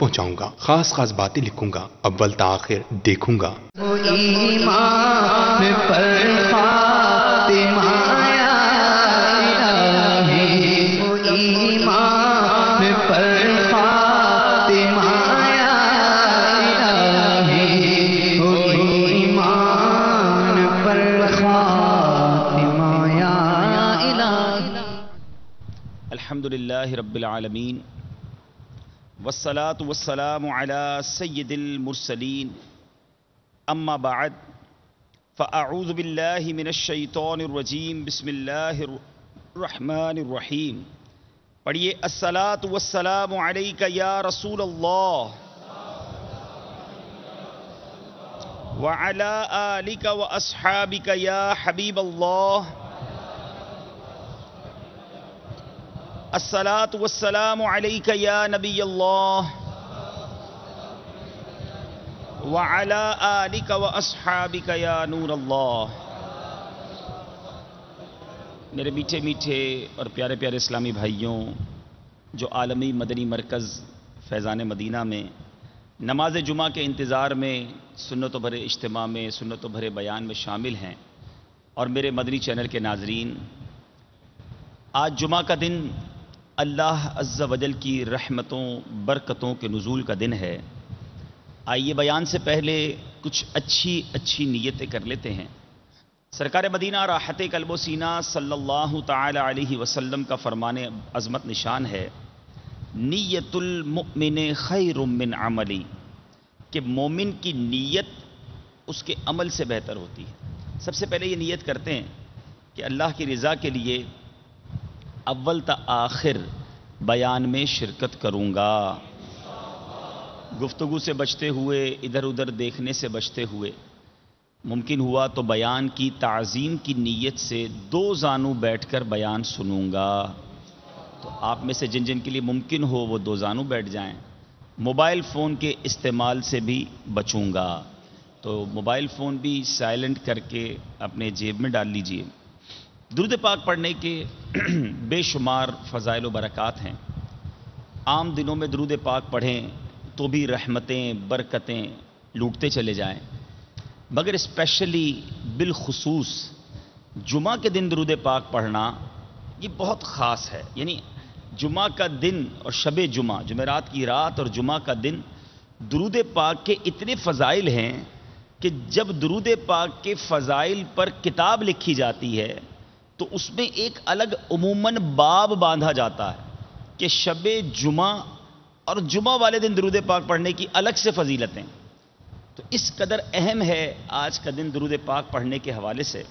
پہنچاؤں گا، خاص خاص باتیں لکھوں گا، اول تاخیر دیکھوں گا۔ ایمان پر خاتمہ یا الہی، ایمان پر خاتمہ یا الہی، ایمان پر خاتمہ یا الہی۔ الحمدللہ رب العالمین، والصلاة والسلام على سید المرسلین، اما بعد فاعوذ باللہ من الشیطان الرجیم، بسم اللہ الرحمن الرحیم۔ پڑھیے، الصلاة والسلام علیک یا رسول اللہ وعلی آلک واصحابک یا حبیب اللہ، الصلاة والسلام علیک یا نبی اللہ وعلی آلک واصحابک یا نور اللہ۔ میرے میٹھے میٹھے اور پیارے پیارے اسلامی بھائیوں، جو عالمی مدنی مرکز فیضان مدینہ میں نماز جمعہ کے انتظار میں سنت و بھرے اجتماع میں، سنت و بھرے بیان میں شامل ہیں، اور میرے مدنی چینل کے ناظرین، آج جمعہ کا دن اللہ عز و جل کی رحمتوں برکتوں کے نزول کا دن ہے۔ آئیے بیان سے پہلے کچھ اچھی نیتیں کر لیتے ہیں۔ سرکار مدینہ راحت قلب و سینہ صلی اللہ تعالی علیہ وسلم کا فرمان عظمت نشان ہے، نیت المؤمن خیر من عملی، کہ مومن کی نیت اس کے عمل سے بہتر ہوتی ہے۔ سب سے پہلے یہ نیت کرتے ہیں کہ اللہ کی رضا کے لیے اول تا آخر بیان میں شرکت کروں گا، گفتگو سے بچتے ہوئے، ادھر ادھر دیکھنے سے بچتے ہوئے، ممکن ہوا تو بیان کی تعظیم کی نیت سے دو زانو بیٹھ کر بیان سنوں گا۔ تو آپ میں سے جن جن کے لیے ممکن ہو وہ دو زانو بیٹھ جائیں۔ موبائل فون کے استعمال سے بھی بچوں گا، تو موبائل فون بھی سائلنٹ کر کے اپنے جیب میں ڈال لیجئے۔ درود پاک پڑھنے کے بے شمار فضائل و برکات ہیں۔ عام دنوں میں درود پاک پڑھیں تو بھی رحمتیں برکتیں لوٹتے چلے جائیں، مگر اسپیشلی بالخصوص جمعہ کے دن درود پاک پڑھنا یہ بہت خاص ہے۔ یعنی جمعہ کا دن اور شب جمعہ، جمعرات کی رات اور جمعہ کا دن، درود پاک کے اتنے فضائل ہیں کہ جب درود پاک کے فضائل پر کتاب لکھی جاتی ہے تو اس میں ایک الگ عموماً باب باندھا جاتا ہے کہ شب جمعہ اور جمعہ والے دن درود پاک پڑھنے کی الگ سے فضیلتیں۔ تو اس قدر اہم ہے آج کا دن درود پاک پڑھنے کے حوالے سے۔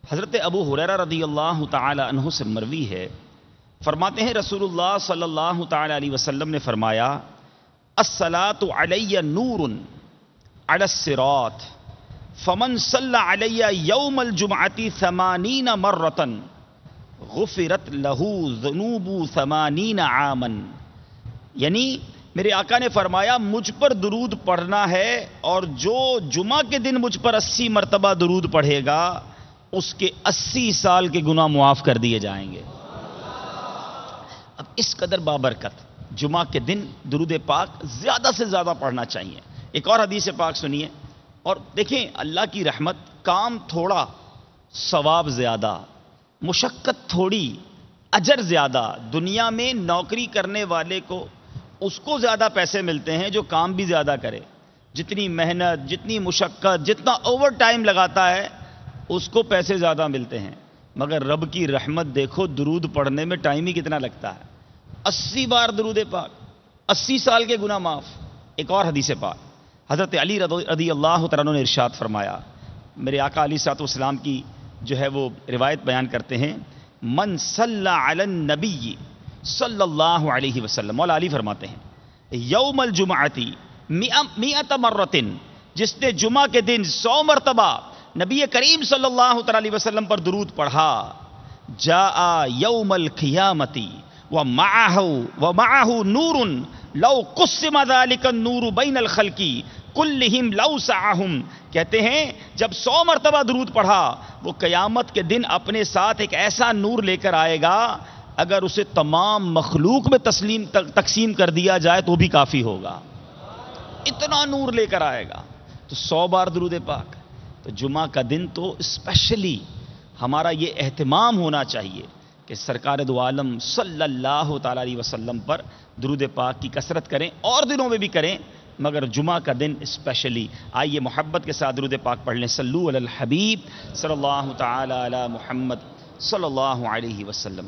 حضرت ابو ہریرہ رضی اللہ تعالی عنہ سے مروی ہے، فرماتے ہیں رسول اللہ صلی اللہ تعالی علیہ وسلم نے فرمایا، الصلاۃ علی نور علی الصراط فمن صلی علی یوم الجمعۃ 80 مرۃ غفرت لہ ذنوب 80 عاما۔ یعنی میرے آقا نے فرمایا، مجھ پر درود پڑھنا ہے، اور جو جمعہ کے دن مجھ پر 80 مرتبہ درود پڑھے گا اس کے 80 سال کے گناہ معاف کر دیے جائیں گے۔ اب اس قدر بابرکت جمعہ کے دن درود پاک زیادہ سے زیادہ پڑھنا چاہیے۔ ایک اور حدیث پاک سنیے، اور دیکھیں اللہ کی رحمت، کام تھوڑا ثواب زیادہ، مشقت تھوڑی اجر زیادہ۔ دنیا میں نوکری کرنے والے کو اس کو زیادہ پیسے ملتے ہیں جو کام بھی زیادہ کرے۔ جتنی محنت، جتنی مشقت، جتنا اوور ٹائم لگاتا ہے اس کو پیسے زیادہ ملتے ہیں، مگر رب کی رحمت دیکھو، درود پڑھنے میں ٹائم ہی کتنا لگتا ہے۔ 80 بار درود پاک، 80 سال کے گناہ معاف۔ ایک اور حدیث پاک، حضرت علی رضی اللہ تعالیٰ عنہ نے ارشاد فرمایا، میرے آقا علیہ الصلوۃ والسلام کی جو ہے وہ روایت بیان کرتے ہیں، من صلی علی النبی صلی اللہ علیہ وسلم، مولا علی فرماتے ہیں، یوم الجمعۃ 100 مرۃ، جس نے جمعہ کے دن 100 مرتبہ نبی کریم صلی اللہ علیہ وسلم پر درود پڑھا، جاء یوم القیامۃ ومعہ نور لو قسم ذلك النور بین الخلق کلہم لوسعہم، کہتے ہیں جب 100 مرتبہ درود پڑھا، وہ قیامت کے دن اپنے ساتھ ایک ایسا نور لے کر آئے گا، اگر اسے تمام مخلوق میں تقسیم کر دیا جائے تو بھی کافی ہوگا، اتنا نور لے کر آئے گا۔ تو 100 بار درود پاک۔ تو جمعہ کا دن تو اسپیشلی ہمارا یہ اہتمام ہونا چاہیے کہ سرکار دو عالم صلی اللہ تعالی علیہ وسلم پر درود پاک کی کثرت کریں، اور دنوں میں بھی کریں مگر جمعہ کا دن اسپیشلی۔ آئیے محبت کے ساتھ درود پاک پڑھ لیں۔ صلو علی الحبیب صلی اللہ تعالی علی محمد صلی اللہ علیہ وسلم۔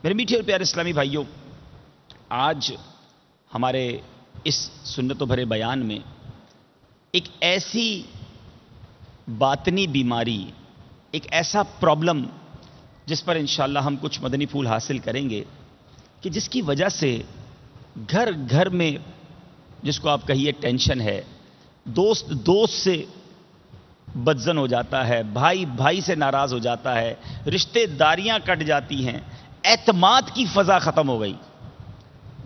میرے میٹھے اور پیارے اسلامی بھائیوں، آج ہمارے اس سنت و بھرے بیان میں ایک ایسی باطنی بیماری، ایک ایسا پرابلم جس پر انشاءاللہ ہم کچھ مدنی پھول حاصل کریں گے کہ جس کی وجہ سے گھر گھر میں جس کو آپ کہیے ٹینشن ہے، دوست دوست سے بدزن ہو جاتا ہے، بھائی بھائی سے ناراض ہو جاتا ہے، رشتے داریاں کٹ جاتی ہیں، اعتماد کی فضا ختم ہو گئی۔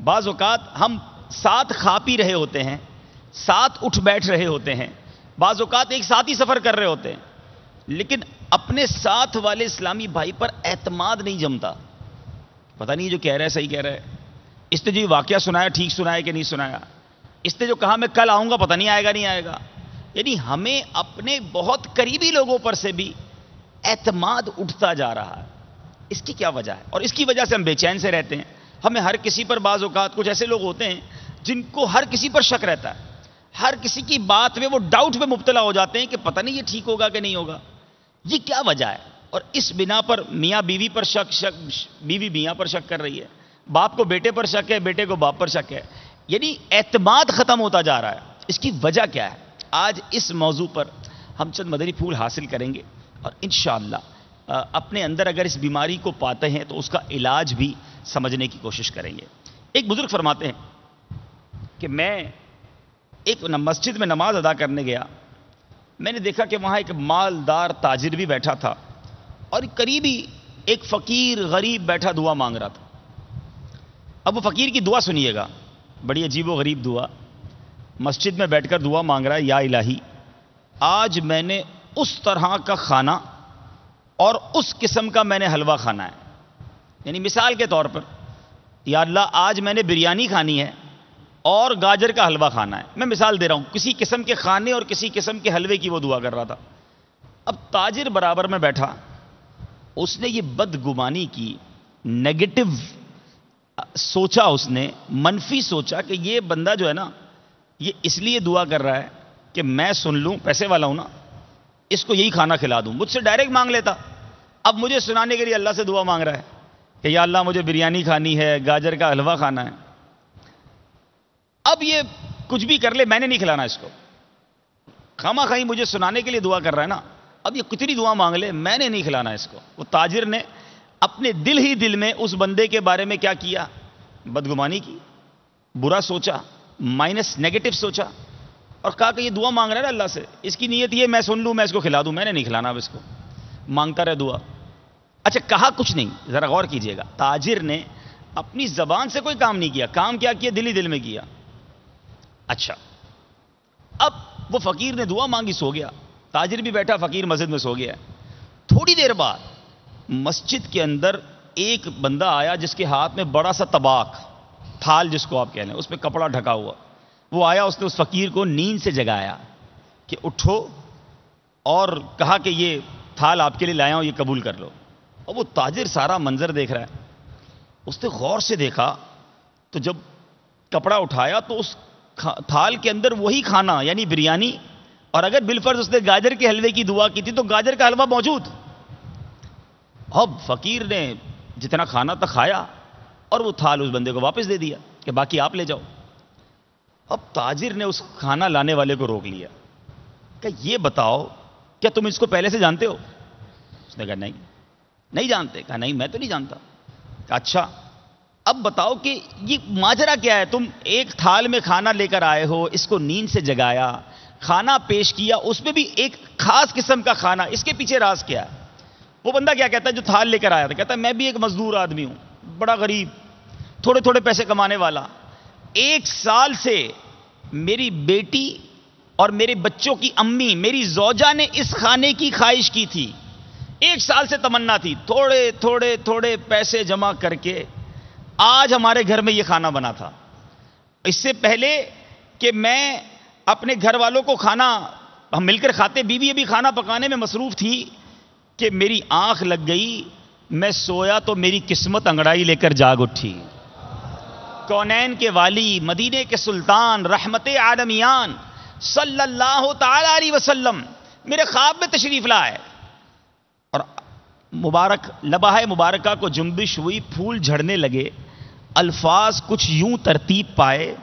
بعض اوقات ہم ساتھ کھا پی رہے ہوتے ہیں، ساتھ اٹھ بیٹھ رہے ہوتے ہیں، بعض اوقات ایک ساتھ ہی سفر کر رہے ہوتے ہیں، لیکن اپنے ساتھ والے اسلامی بھائی پر اعتماد نہیں جمتا۔ پتہ نہیں جو کہہ رہا ہے صحیح کہہ رہا ہے، اس نے جو واقعہ سنایا ٹھیک سنایا کہ نہیں سنایا، اس نے جو کہا میں کل آؤں گا پتہ نہیں آئے گا نہیں آئے گا۔ یعنی ہمیں اپنے بہت قریبی لوگوں پر سے بھی اعتماد اٹھتا جا رہا ہے۔ اس کی کیا وجہ ہے؟ اور اس کی وجہ سے ہم بے چین سے رہتے ہیں۔ ہمیں ہر کسی پر بعض اوقات کچھ ایسے لوگ ہوتے ہیں جن کو ہر کسی پر شک رہتا ہے، ہر کسی کی بات میں وہ ڈاؤٹ میں مبتلا ہو جاتے ہیں کہ پتہ نہیں یہ ٹھیک ہوگا کہ نہیں ہوگا۔ یہ کیا وجہ ہے؟ اور اس بنا پر میاں بیوی پر شک، بیوی میاں پر شک کر رہی ہے، باپ کو بیٹے پر شک ہے، بیٹے کو باپ پر شک ہے، یعنی اعتماد ختم ہوتا جا رہا ہے۔ اس کی وجہ کیا ہے؟ آج اس موضوع پر ہم چند مدنی پھول حاصل کریں گے، اور انشاءاللہ اپنے اندر اگر اس بیماری کو پاتے ہیں تو اس کا علاج بھی سمجھنے کی کوشش کریں گے۔ ایک بزرگ فرماتے ہیں کہ میں ایک مسجد میں نماز ادا کرنے گیا، میں نے دیکھا کہ وہاں ایک مالدار تاجر بھی بیٹھا تھا اور قریبی ایک فقیر غریب بیٹھا دعا مانگ رہا تھا۔ اب وہ فقیر کی دعا سنیے گا، بڑی عجیب و غریب دعا۔ مسجد میں بیٹھ کر دعا مانگ رہا ہے، یا الہی آج میں نے اس طرح کا کھانا اور اس قسم کا میں نے حلوہ کھانا ہے، یعنی مثال کے طور پر یا اللہ آج میں نے بریانی کھانی ہے اور گاجر کا حلوہ کھانا ہے، میں مثال دے رہا ہوں، کسی قسم کے کھانے اور کسی قسم کے حلوے کی وہ دعا کر رہا تھا۔ اب تاجر برابر میں بیٹھا، اس نے یہ بدگمانی کی، نیگیٹو سوچا، اس نے منفی سوچا کہ یہ بندہ جو ہے نا یہ اس لیے دعا کر رہا ہے کہ میں سن لوں، پیسے والا ہوں نا، اس کو یہی کھانا کھلا دوں، مجھ سے ڈائریکٹ مانگ لیتا، اب مجھے سنانے کے لیے اللہ سے دعا مانگ رہا ہے کہ یا اللہ مجھے بریانی کھانی ہے، گاجر کا حلوہ کھانا ہے۔ اب یہ کچھ بھی کر لے میں نے نہیں کھلانا اس کو، خامہ خواہی مجھے سنانے کے لیے دعا کر رہا ہے نا، اب یہ کتنی دعا مانگ لے میں نے نہیں کھلانا اس کو۔ وہ تاجر نے اپنے دل ہی دل میں اس بندے کے بارے میں کیا کیا؟ بدگمانی کی، برا سوچا، مائنس نیگیٹو سوچا، اور کہا کہ یہ دعا مانگ رہا ہے نا اللہ سے، اس کی نیت یہ میں سن لوں میں اس کو کھلا دوں، میں نے نہیں کھلانا اب اس کو، مانگتا رہے دعا۔ اچھا کہا کچھ نہیں، ذرا غور کیجئے گا، تاجر نے اپنی زبان سے کوئی کام نہیں کیا، کام کیا کیا؟ دل ہی دل میں کیا۔ اچھا اب وہ فقیر نے دعا مانگی، سو گیا، تاجر بھی بیٹھا، فقیر مسجد میں سو گیا۔ تھوڑی دیر بعد مسجد کے اندر ایک بندہ آیا جس کے ہاتھ میں بڑا سا طباق، تھال جس کو آپ کہہ لیں، اس پہ کپڑا ڈھکا ہوا، وہ آیا، اس نے اس فقیر کو نیند سے جگایا کہ اٹھو، اور کہا کہ یہ تھال آپ کے لیے لایا ہوں، یہ قبول کر لو۔ اور وہ تاجر سارا منظر دیکھ رہا ہے، اس نے غور سے دیکھا تو جب کپڑا اٹھایا تو اس تھال کے اندر وہی کھانا یعنی بریانی، اور اگر بالفرض اس نے گاجر کے حلوے کی دعا کی تھی تو گاجر کا حلوہ موجود۔ اب فقیر نے جتنا کھانا تھا کھایا اور وہ تھال اس بندے کو واپس دے دیا کہ باقی آپ لے جاؤ۔ اب تاجر نے اس کھانا لانے والے کو روک لیا کہ یہ بتاؤ کیا تم اس کو پہلے سے جانتے ہو؟ اس نے کہا نہیں جانتے۔ کہا نہیں میں تو نہیں جانتا۔ کہا اچھا اب بتاؤ کہ یہ ماجرا کیا ہے؟ تم ایک تھال میں کھانا لے کر آئے ہو، اس کو نیند سے جگایا، کھانا پیش کیا، اس میں بھی ایک خاص قسم کا کھانا، اس کے پیچھے راز کیا ہے؟ وہ بندہ کیا کہتا ہے جو تھال لے کر آیا تھا؟ کہتا ہے میں بھی ایک مزدور آدمی ہوں، بڑا غریب، تھوڑے تھوڑے پیسے کمانے والا، 1 سال سے میری بیٹی اور میرے بچوں کی امی میری زوجہ نے اس کھانے کی خواہش کی تھی، 1 سال سے تمنا تھی، تھوڑے تھوڑے تھوڑے پیسے جمع کر کے آج ہمارے گھر میں یہ کھانا بنا تھا۔ اس سے پہلے کہ میں اپنے گھر والوں کو کھانا ہم مل کر کھاتے، بیوی ابھی کھانا پکانے میں مصروف تھی کہ میری آنکھ لگ گئی، میں سویا تو میری قسمت انگڑائی لے کر جاگ اٹھی۔ کونین کے والی، مدینے کے سلطان، رحمت عالمیان صلی اللہ تعالی علیہ وسلم میرے خواب میں تشریف لائے، اور مبارک لباہ مبارکہ کو جنبش ہوئی، پھول جھڑنے لگے، الفاظ کچھ یوں ترتیب پائے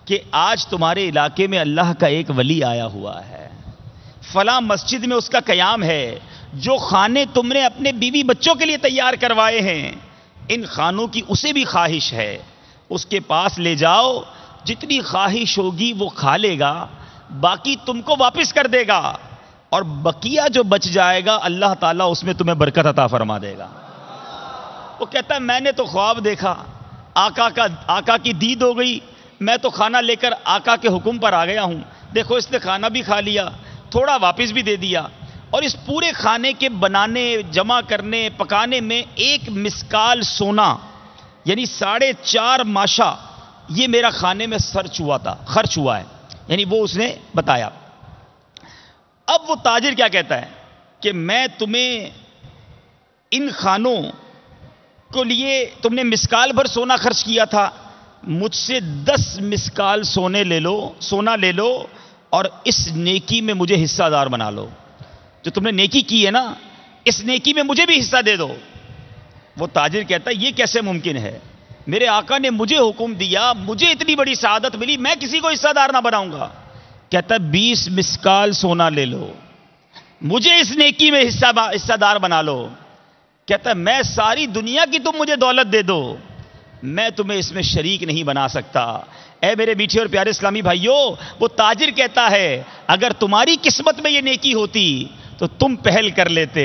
کہ آج تمہارے علاقے میں اللہ کا ایک ولی آیا ہوا ہے، فلاں مسجد میں اس کا قیام ہے، جو خانے تم نے اپنے بیوی بچوں کے لیے تیار کروائے ہیں ان خانوں کی اسے بھی خواہش ہے، اس کے پاس لے جاؤ، جتنی خواہش ہوگی وہ کھا لے گا، باقی تم کو واپس کر دے گا، اور بقیہ جو بچ جائے گا اللہ تعالیٰ اس میں تمہیں برکت عطا فرما دے گا۔ وہ کہتا ہے میں نے تو خواب دیکھا، آقا کی دید ہو گئی، میں تو کھانا لے کر آقا کے حکم پر آ گیا ہوں، دیکھو اس نے کھانا بھی کھا لیا، تھوڑا واپس بھی دے دیا، اور اس پورے کھانے کے بنانے، جمع کرنے، پکانے میں 1 مسکال سونا یعنی 4.5 ماشا یہ میرا کھانے میں خرچ ہوا ہے، یعنی وہ اس نے بتایا۔ اب وہ تاجر کیا کہتا ہے کہ میں تمہیں ان خانوں کو لیے تم نے مسکال بھر سونا خرچ کیا تھا، مجھ سے 10 مسکال سونا لے لو اور اس نیکی میں مجھے حصہ دار بنا لو، جو تم نے نیکی کی ہے نا اس نیکی میں مجھے بھی حصہ دے دو۔ وہ تاجر کہتا ہے یہ کیسے ممکن ہے، میرے آقا نے مجھے حکم دیا، مجھے اتنی بڑی سعادت ملی، میں کسی کو حصہ دار نہ بناؤں گا۔ کہتا ہے 20 مسکال سونا لے لو، مجھے اس نیکی میں حصہ دار بنا لو۔ کہتا ہے میں ساری دنیا کی تم مجھے دولت دے دو، میں تمہیں اس میں شریک نہیں بنا سکتا۔ اے میرے میٹھے اور پیارے اسلامی بھائیوں، وہ تاجر کہتا ہے اگر تمہاری قسمت میں یہ نیکی ہوتی تو تم پہل کر لیتے،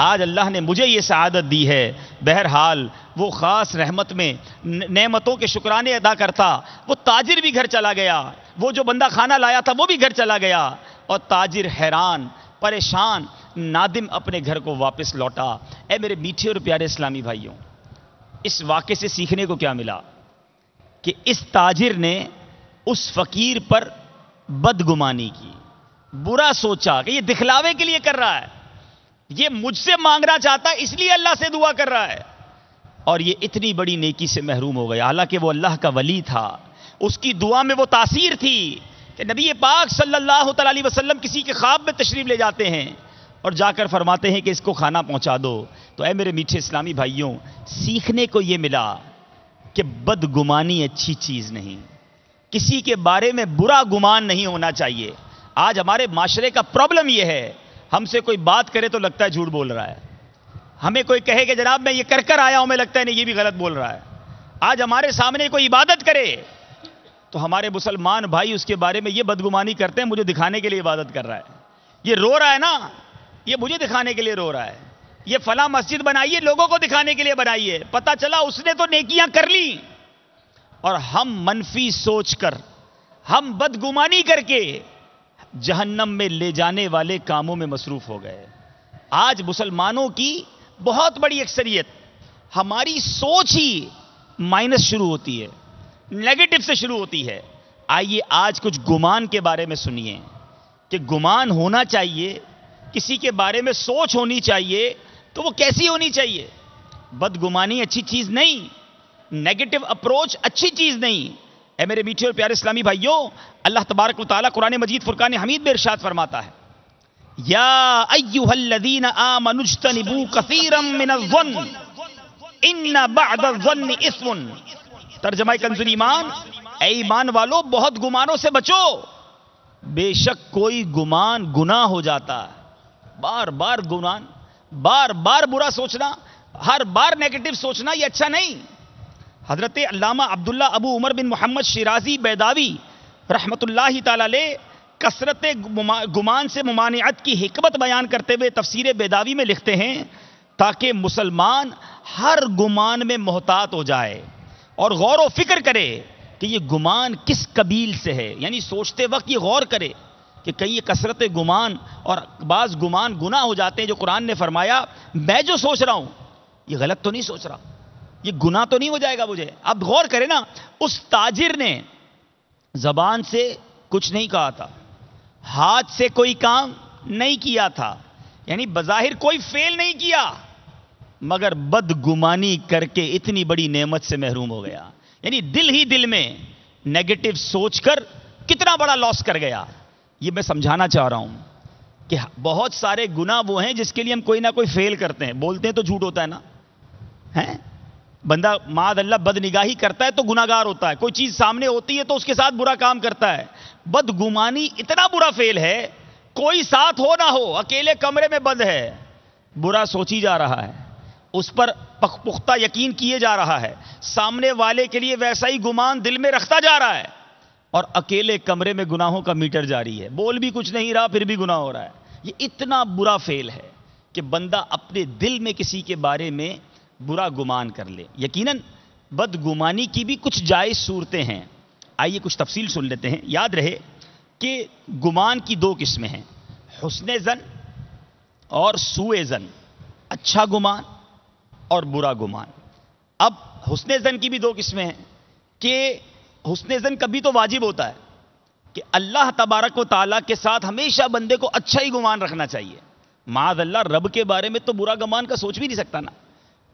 آج اللہ نے مجھے یہ سعادت دی ہے۔ بہرحال وہ خاص رحمت میں نعمتوں کے شکرانے ادا کرتا، وہ تاجر بھی گھر چلا گیا، وہ جو بندہ کھانا لایا تھا وہ بھی گھر چلا گیا، اور تاجر حیران، پریشان، نادم اپنے گھر کو واپس لوٹا۔ اے میرے میٹھے اور پیارے اسلامی بھائیوں، اس واقعے سے سیکھنے کو کیا ملا کہ اس تاجر نے اس فقیر پر بدگمانی کی، برا سوچا کہ یہ دکھلاوے کے لیے کر رہا ہے، یہ مجھ سے مانگنا چاہتا ہے اس لیے اللہ سے دعا کر رہا ہے، اور یہ اتنی بڑی نیکی سے محروم ہو گیا، حالانکہ وہ اللہ کا ولی تھا، اس کی دعا میں وہ تاثیر تھی کہ نبی پاک صلی اللہ تعالی علیہ وسلم کسی کے خواب میں تشریف لے جاتے ہیں اور جا کر فرماتے ہیں کہ اس کو کھانا پہنچا دو۔ تو اے میرے میٹھے اسلامی بھائیوں، سیکھنے کو یہ ملا کہ بدگمانی اچھی چیز نہیں، کسی کے بارے میں برا گمان نہیں ہونا چاہیے۔ آج ہمارے معاشرے کا پرابلم یہ ہے، ہم سے کوئی بات کرے تو لگتا ہے جھوٹ بول رہا ہے، ہمیں کوئی کہے کہ جناب میں یہ کر آیا ہوں، میں لگتا ہے نہیں یہ بھی غلط بول رہا ہے۔ آج ہمارے سامنے کوئی عبادت کرے تو ہمارے مسلمان بھائی اس کے بارے میں یہ بدگمانی کرتے ہیں، مجھے دکھانے کے لیے عبادت کر رہا ہے، یہ رو رہا ہے نا، یہ مجھے دکھانے کے لیے رو رہا ہے، یہ فلاں مسجد بنائیے لوگوں کو دکھانے کے لیے بنائیے، پتہ چلا اس نے تو نیکیاں کر لی، اور ہم منفی سوچ کر، ہم بدگمانی کر کے جہنم میں لے جانے والے کاموں میں مصروف ہو گئے۔ آج مسلمانوں کی بہت بڑی اکثریت، ہماری سوچ ہی مائنس شروع ہوتی ہے، نیگیٹو سے شروع ہوتی ہے۔ آئیے آج کچھ گمان کے بارے میں سنیے کہ گمان ہونا چاہیے، کسی کے بارے میں سوچ ہونی چاہیے، تو وہ کیسی ہونی چاہیے؟ بدگمانی اچھی چیز نہیں، نیگیٹو اپروچ اچھی چیز نہیں۔ اے میرے میٹھے اور پیارے اسلامی بھائیوں، اللہ تبارک و تعالیٰ قرآن مجید فرقان حمید میں ارشاد فرماتا ہے، یا ایھا الذین آمنوا اجتنبوا کثیرا من الظن ان بعض الظن اثم۔ ترجمہ کنز ایمان، اے ایمان والو بہت گمانوں سے بچو، بے شک کوئی گمان گناہ ہو جاتا ہے۔ بار بار گمان، بار بار برا سوچنا، ہر بار نیگیٹو سوچنا یہ اچھا نہیں۔ حضرت علامہ عبداللہ ابو عمر بن محمد شیرازی بیداوی رحمت اللہ تعالی علیہ کثرت گمان سے ممانعت کی حکمت بیان کرتے ہوئے تفسیر بیداوی میں لکھتے ہیں تاکہ مسلمان ہر گمان میں محتاط ہو جائے اور غور و فکر کرے کہ یہ گمان کس قبیل سے ہے، یعنی سوچتے وقت یہ غور کرے کہ کہیں یہ کثرت گمان اور بعض گمان گناہ ہو جاتے ہیں، جو قرآن نے فرمایا میں جو سوچ رہا ہوں یہ غلط تو نہیں سوچ رہا، یہ گناہ تو نہیں ہو جائے گا مجھے. اب غور کریں نا، اس تاجر نے زبان سے کچھ نہیں کہا تھا، ہاتھ سے کوئی کام نہیں کیا تھا، یعنی بظاہر کوئی فیل نہیں کیا، مگر بدگمانی کر کے اتنی بڑی نعمت سے محروم ہو گیا. یعنی دل ہی دل میں نیگیٹو سوچ کر کتنا بڑا لاس کر گیا. یہ میں سمجھانا چاہ رہا ہوں کہ بہت سارے گناہ وہ ہیں جس کے لیے ہم کوئی نہ کوئی فیل کرتے ہیں. بولتے ہیں تو جھوٹ ہوتا ہے نا، ہیں بندہ معاذ اللہ بد نگاہی کرتا ہے تو گناہگار ہوتا ہے، کوئی چیز سامنے ہوتی ہے تو اس کے ساتھ برا کام کرتا ہے. بدگمانی اتنا برا فیل ہے، کوئی ساتھ ہو نہ ہو، اکیلے کمرے میں بند ہے، برا سوچی جا رہا ہے، اس پر پختہ یقین کیے جا رہا ہے، سامنے والے کے لیے ویسا ہی گمان دل میں رکھتا جا رہا ہے، اور اکیلے کمرے میں گناہوں کا میٹر جاری ہے، بول بھی کچھ نہیں رہا پھر بھی گناہ ہو رہا ہے. یہ اتنا برا فیل ہے کہ بندہ اپنے دل میں کسی کے بارے میں برا گمان کر لے. یقیناً بدگمانی کی بھی کچھ جائز صورتیں ہیں، آئیے کچھ تفصیل سن لیتے ہیں. یاد رہے کہ گمان کی دو قسمیں ہیں، حسن ظن اور سوء ظن، اچھا گمان اور برا گمان. اب حسن ظن کی بھی دو قسمیں ہیں کہ حسن ظن کبھی تو واجب ہوتا ہے کہ اللہ تبارک و تعالیٰ کے ساتھ ہمیشہ بندے کو اچھا ہی گمان رکھنا چاہیے. معاذ اللہ رب کے بارے میں تو برا گمان کا سوچ بھی نہیں سکتا نا،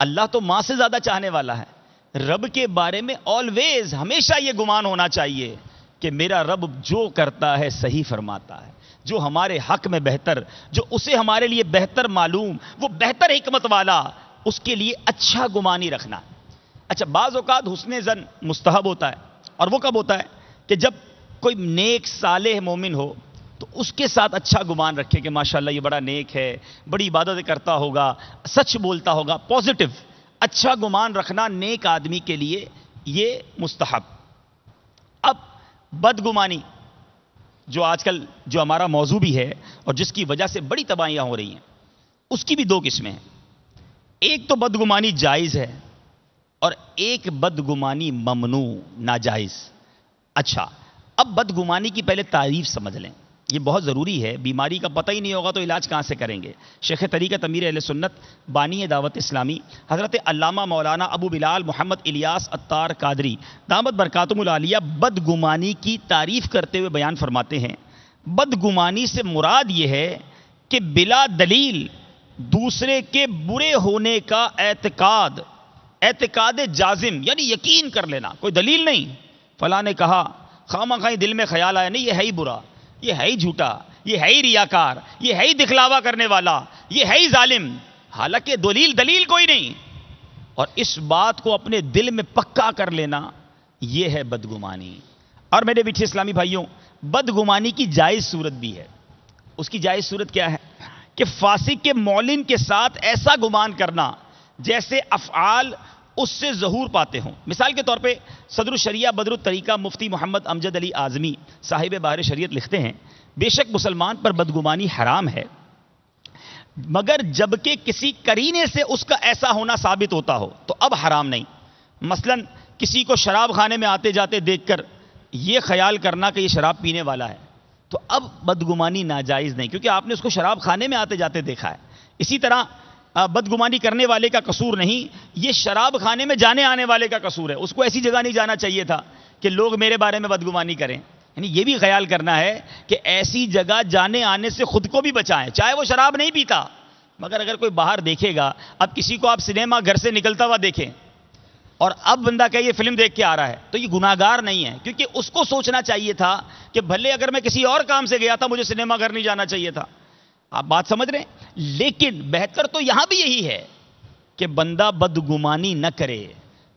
اللہ تو ماں سے زیادہ چاہنے والا ہے. رب کے بارے میں آلویز ہمیشہ یہ گمان ہونا چاہیے کہ میرا رب جو کرتا ہے صحیح فرماتا ہے، جو ہمارے حق میں بہتر، جو اسے ہمارے لیے بہتر معلوم، وہ بہتر حکمت والا، اس کے لیے اچھا گمانی رکھنا. اچھا بعض اوقات حسن ظن مستحب ہوتا ہے، اور وہ کب ہوتا ہے کہ جب کوئی نیک صالح مومن ہو تو اس کے ساتھ اچھا گمان رکھے کہ ماشاءاللہ یہ بڑا نیک ہے، بڑی عبادت کرتا ہوگا، سچ بولتا ہوگا. پازیٹو اچھا گمان رکھنا نیک آدمی کے لیے یہ مستحب. اب بدگمانی جو آج کل جو ہمارا موضوع بھی ہے اور جس کی وجہ سے بڑی تباہیاں ہو رہی ہیں، اس کی بھی دو قسمیں ہیں. ایک تو بدگمانی جائز ہے اور ایک بدگمانی ممنوع ناجائز. اچھا اب بدگمانی کی پہلے تعریف سمجھ لیں، یہ بہت ضروری ہے. بیماری کا پتہ ہی نہیں ہوگا تو علاج کہاں سے کریں گے. شیخ طریقت امیر اہل سنت بانی دعوت اسلامی حضرت علامہ مولانا ابو بلال محمد الیاس عطار قادری دامت برکاتہم العالیہ بدگمانی کی تعریف کرتے ہوئے بیان فرماتے ہیں، بدگمانی سے مراد یہ ہے کہ بلا دلیل دوسرے کے برے ہونے کا اعتقاد جازم، یعنی یقین کر لینا، کوئی دلیل نہیں، فلاں نے کہا، خواہ خواہ دل میں خیال آیا نہیں یہ ہے ہی برا، یہ ہے ہی جھوٹا، یہ ہے ہی ریاکار، یہ ہے ہی دکھلاوا کرنے والا، یہ ہے ہی ظالم، حالانکہ دلیل کوئی نہیں، اور اس بات کو اپنے دل میں پکا کر لینا، یہ ہے بدگمانی. اور میرے میٹھے اسلامی بھائیوں، بدگمانی کی جائز صورت بھی ہے. اس کی جائز صورت کیا ہے کہ فاسق کے معلن کے ساتھ ایسا گمان کرنا جیسے افعال اس سے ظہور پاتے ہوں. مثال کے طور پہ صدر الشریعہ بدر الطریقہ مفتی محمد امجد علی اعظمی صاحب بحر شریعت لکھتے ہیں، بے شک مسلمان پر بدگمانی حرام ہے مگر جبکہ کسی قرینے سے اس کا ایسا ہونا ثابت ہوتا ہو تو اب حرام نہیں. مثلا کسی کو شراب خانے میں آتے جاتے دیکھ کر یہ خیال کرنا کہ یہ شراب پینے والا ہے تو اب بدگمانی ناجائز نہیں، کیونکہ آپ نے اس کو شراب خانے میں آتے جاتے دیکھا ہے. اسی طرح بدگمانی کرنے والے کا قصور نہیں، یہ شراب خانے میں جانے آنے والے کا قصور ہے. اس کو ایسی جگہ نہیں جانا چاہیے تھا کہ لوگ میرے بارے میں بدگمانی کریں. یعنی یہ بھی خیال کرنا ہے کہ ایسی جگہ جانے آنے سے خود کو بھی بچائیں، چاہے وہ شراب نہیں پیتا، مگر اگر کوئی باہر دیکھے گا، اب کسی کو آپ سنیما گھر سے نکلتا ہوا دیکھیں اور اب بندہ کہ یہ فلم دیکھ کے آ رہا ہے تو یہ گناہگار نہیں ہے، کیونکہ اس کو سوچنا چاہیے تھا کہ بھلے اگر میں کسی اور کام سے گیا تھا مجھے سنیما گھر نہیں جانا چاہیے تھا. آپ بات سمجھ رہے ہیں؟ لیکن بہتر تو یہاں بھی یہی ہے کہ بندہ بدگمانی نہ کرے،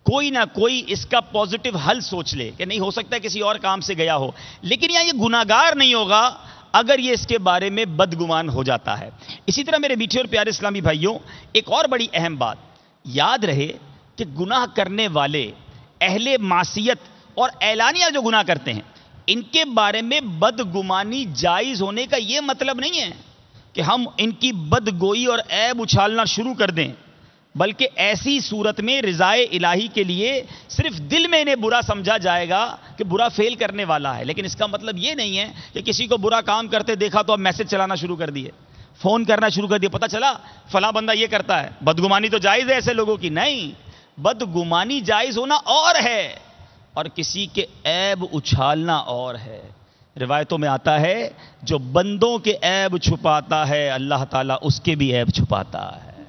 کوئی نہ کوئی اس کا پازیٹو حل سوچ لے کہ نہیں ہو سکتا ہے کسی اور کام سے گیا ہو، لیکن یہاں یہ گناہگار نہیں ہوگا اگر یہ اس کے بارے میں بدگمان ہو جاتا ہے. اسی طرح میرے میٹھے اور پیارے اسلامی بھائیوں، ایک اور بڑی اہم بات یاد رہے کہ گناہ کرنے والے اہل معصیت اور اعلانیہ جو گناہ کرتے ہیں ان کے بارے میں بدگمانی جائز ہونے کا یہ مطلب نہیں ہے کہ ہم ان کی بدگوئی اور عیب اچھالنا شروع کر دیں. بلکہ ایسی صورت میں رضائے الہی کے لیے صرف دل میں انہیں برا سمجھا جائے گا کہ برا فیل کرنے والا ہے، لیکن اس کا مطلب یہ نہیں ہے کہ کسی کو برا کام کرتے دیکھا تو اب میسج چلانا شروع کر دیے، فون کرنا شروع کر دیا، پتہ چلا فلاں بندہ یہ کرتا ہے، بدگمانی تو جائز ہے ایسے لوگوں کی؟ نہیں، بدگمانی جائز ہونا اور ہے اور کسی کے عیب اچھالنا اور ہے۔ روایتوں میں آتا ہے جو بندوں کے عیب چھپاتا ہے اللہ تعالیٰ اس کے بھی عیب چھپاتا ہے۔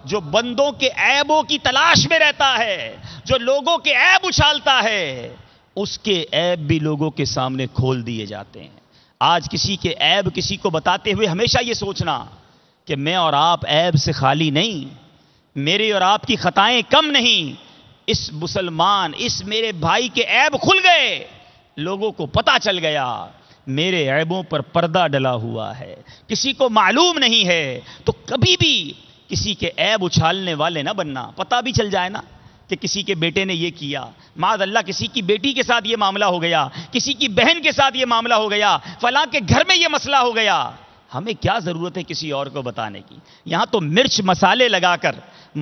جو بندوں کے عیبوں کی تلاش میں رہتا ہے، جو لوگوں کے عیب اچھالتا ہے، اس کے عیب بھی لوگوں کے سامنے کھول دیے جاتے ہیں۔ آج کسی کے عیب کسی کو بتاتے ہوئے ہمیشہ یہ سوچنا کہ میں اور آپ عیب سے خالی نہیں، میرے اور آپ کی خطائیں کم نہیں، اس مسلمان اس میرے بھائی کے عیب کھل گئے، لوگوں کو پتہ چل گیا، میرے عیبوں پر پردہ ڈلا ہوا ہے، کسی کو معلوم نہیں ہے، تو کبھی بھی کسی کے عیب اچھالنے والے نہ بننا۔ پتہ بھی چل جائے نا کہ کسی کے بیٹے نے یہ کیا، معاذ اللہ کسی کی بیٹی کے ساتھ یہ معاملہ ہو گیا، کسی کی بہن کے ساتھ یہ معاملہ ہو گیا، فلاں کے گھر میں یہ مسئلہ ہو گیا، ہمیں کیا ضرورت ہے کسی اور کو بتانے کی؟ یہاں تو مرچ مسالے لگا کر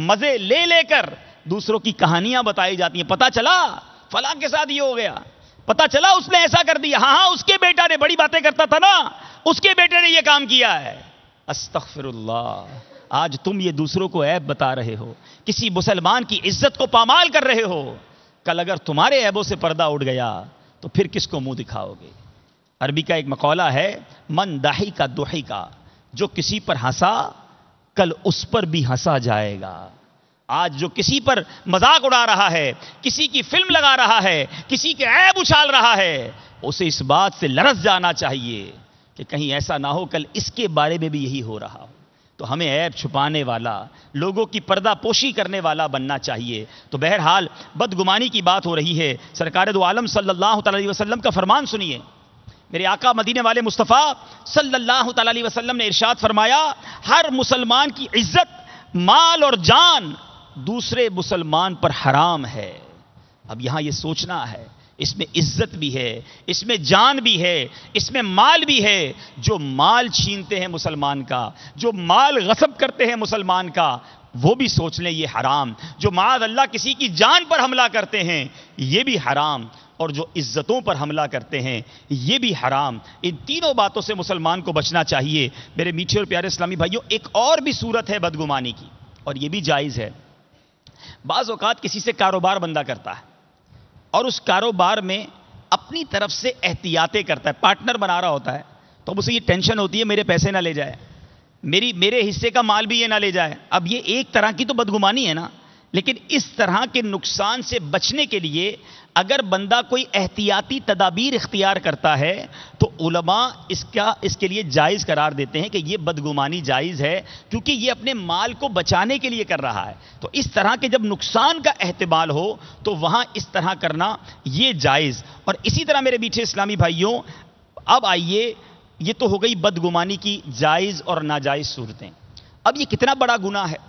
مزے لے لے کر دوسروں کی کہانیاں بتائی جاتی ہیں۔ پتہ چلا فلاں کے ساتھ یہ ہو گیا، پتہ چلا اس نے ایسا کر دیا، ہاں اس کے بیٹا نے، بڑی باتیں کرتا تھا نا، اس کے بیٹے نے یہ کام کیا ہے۔ استغفر اللہ، آج تم یہ دوسروں کو عیب بتا رہے ہو، کسی مسلمان کی عزت کو پامال کر رہے ہو، کل اگر تمہارے عیبوں سے پردہ اٹھ گیا تو پھر کس کو منہ دکھاؤ گے؟ عربی کا ایک مقولہ ہے، من داہی کا دوہی کا، جو کسی پر ہنسا کل اس پر بھی ہنسا جائے گا۔ آج جو کسی پر مذاق اڑا رہا ہے، کسی کی فلم لگا رہا ہے، کسی کے عیب اچھال رہا ہے، اسے اس بات سے لرز جانا چاہیے کہ کہیں ایسا نہ ہو کل اس کے بارے میں بھی یہی ہو رہا ہو۔ تو ہمیں عیب چھپانے والا، لوگوں کی پردہ پوشی کرنے والا بننا چاہیے۔ تو بہرحال بدگمانی کی بات ہو رہی ہے، سرکار دو عالم صلی اللہ تعالی علیہ وسلم کا فرمان سنیے۔ میرے آقا مدینے والے مصطفیٰ صلی اللہ تعالی علیہ وسلم نے ارشاد فرمایا، ہر مسلمان کی عزت، مال اور جان دوسرے مسلمان پر حرام ہے۔ اب یہاں یہ سوچنا ہے، اس میں عزت بھی ہے، اس میں جان بھی ہے، اس میں مال بھی ہے۔ جو مال چھینتے ہیں مسلمان کا، جو مال غصب کرتے ہیں مسلمان کا، وہ بھی سوچ لیں یہ حرام۔ جو معاذ اللہ کسی کی جان پر حملہ کرتے ہیں یہ بھی حرام، اور جو عزتوں پر حملہ کرتے ہیں یہ بھی حرام۔ ان تینوں باتوں سے مسلمان کو بچنا چاہیے۔ میرے میٹھے اور پیارے اسلامی بھائیوں، ایک اور بھی صورت ہے بدگمانی کی، اور یہ بھی جائز ہے۔ بعض اوقات کسی سے کاروبار بندہ کرتا ہے اور اس کاروبار میں اپنی طرف سے احتیاطیں کرتا ہے، پارٹنر بنا رہا ہوتا ہے، تو اب اسے یہ ٹینشن ہوتی ہے میرے پیسے نہ لے جائے، میرے حصے کا مال بھی یہ نہ لے جائے۔ اب یہ ایک طرح کی تو بدگمانی ہے نا، لیکن اس طرح کے نقصان سے بچنے کے لیے اگر بندہ کوئی احتیاطی تدابیر اختیار کرتا ہے تو علماء اس کے لیے جائز قرار دیتے ہیں کہ یہ بدگمانی جائز ہے، کیونکہ یہ اپنے مال کو بچانے کے لیے کر رہا ہے۔ تو اس طرح کے جب نقصان کا احتمال ہو تو وہاں اس طرح کرنا یہ جائز۔ اور اسی طرح میرے میٹھے اسلامی بھائیوں، اب آئیے، یہ تو ہو گئی بدگمانی کی جائز اور ناجائز صورتیں۔ اب یہ کتنا بڑا گناہ ہے؟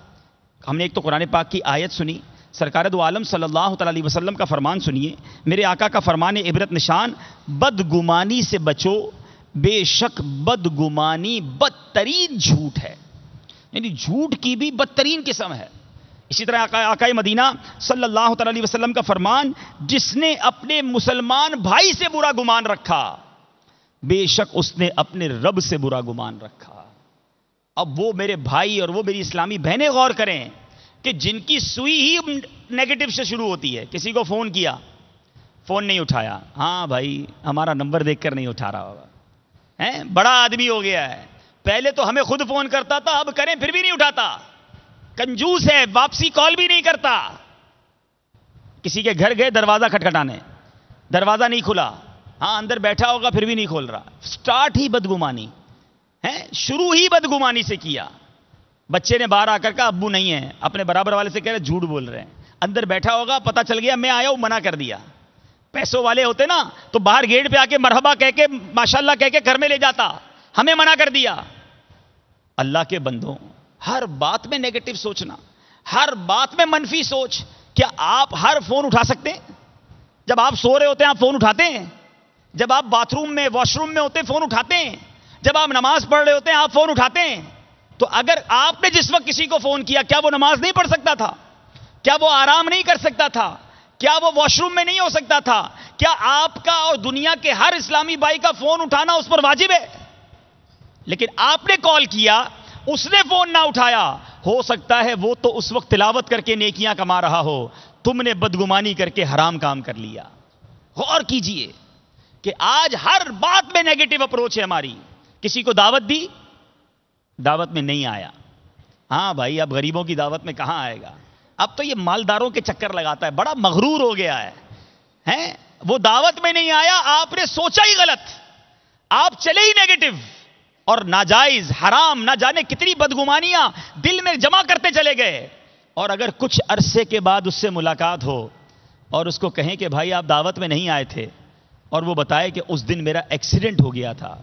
ہم نے ایک تو قرآن پاک کی آیت سنی، سرکار دو عالم صلی اللہ تعالی علیہ وسلم کا فرمان سنیے، میرے آقا کا فرمان عبرت نشان، بدگمانی سے بچو، بے شک بدگمانی بدترین جھوٹ ہے، یعنی جھوٹ کی بھی بدترین قسم ہے۔ اسی طرح آقا مدینہ صلی اللہ تعالی علیہ وسلم کا فرمان، جس نے اپنے مسلمان بھائی سے برا گمان رکھا، بے شک اس نے اپنے رب سے برا گمان رکھا۔ اب وہ میرے بھائی اور وہ میری اسلامی بہنیں غور کریں کہ جن کی سوئی ہی نیگیٹو سے شروع ہوتی ہے، کسی کو فون کیا، فون نہیں اٹھایا، ہاں بھائی ہمارا نمبر دیکھ کر نہیں اٹھا رہا ہوگا، بڑا آدمی ہو گیا ہے، پہلے تو ہمیں خود فون کرتا تھا، اب کریں پھر بھی نہیں اٹھاتا، کنجوس ہے، واپسی کال بھی نہیں کرتا۔ کسی کے گھر گئے دروازہ کھٹکھٹانے، دروازہ نہیں کھلا، ہاں اندر بیٹھا ہوگا پھر بھی نہیں کھول رہا، سٹارٹ ہی بدگمانی ہے، شروع ہی بدگمانی سے کیا۔ بچے نے باہر آ کر کہا ابو نہیں ہے، اپنے برابر والے سے کہہ رہے جھوٹ بول رہے ہیں، اندر بیٹھا ہوگا پتہ چل گیا میں آیا ہوں، منع کر دیا۔ پیسوں والے ہوتے نا تو باہر گیٹ پہ آ کے مرحبا کہہ کے ماشاءاللہ کہہ کے گھر میں لے جاتا، ہمیں منع کر دیا۔ اللہ کے بندوں، ہر بات میں نیگیٹو سوچنا، ہر بات میں منفی سوچ، کیا آپ ہر فون اٹھا سکتے ہیں؟ جب آپ سو رہے ہوتے ہیں آپ فون اٹھاتے ہیں؟ جب آپ باتھ روم میں واش روم میں ہوتے ہیں فون اٹھاتے ہیں؟ جب آپ نماز پڑھ رہے ہوتے ہیں آپ فون اٹھاتے ہیں؟ تو اگر آپ نے جس وقت کسی کو فون کیا، کیا وہ نماز نہیں پڑھ سکتا تھا؟ کیا وہ آرام نہیں کر سکتا تھا؟ کیا وہ واش روم میں نہیں ہو سکتا تھا؟ کیا آپ کا اور دنیا کے ہر اسلامی بھائی کا فون اٹھانا اس پر واجب ہے؟ لیکن آپ نے کال کیا، اس نے فون نہ اٹھایا، ہو سکتا ہے وہ تو اس وقت تلاوت کر کے نیکیاں کما رہا ہو، تم نے بدگمانی کر کے حرام کام کر لیا۔ غور کیجئے کہ آج ہر بات میں نیگیٹو اپروچ ہے ہماری۔ کسی کو دعوت دی، دعوت میں نہیں آیا، ہاں بھائی اب غریبوں کی دعوت میں کہاں آئے گا؟ اب تو یہ مالداروں کے چکر لگاتا ہے، بڑا مغرور ہو گیا ہے۔ وہ دعوت میں نہیں آیا، آپ نے سوچا ہی غلط، آپ چلے ہی نیگیٹو، اور ناجائز حرام نہ جانے کتنی بدگمانیاں دل میں جمع کرتے چلے گئے۔ اور اگر کچھ عرصے کے بعد اس سے ملاقات ہو اور اس کو کہیں کہ بھائی آپ دعوت میں نہیں آئے تھے، اور وہ بتائے کہ اس دن میرا ایکسیڈنٹ ہو گیا تھا،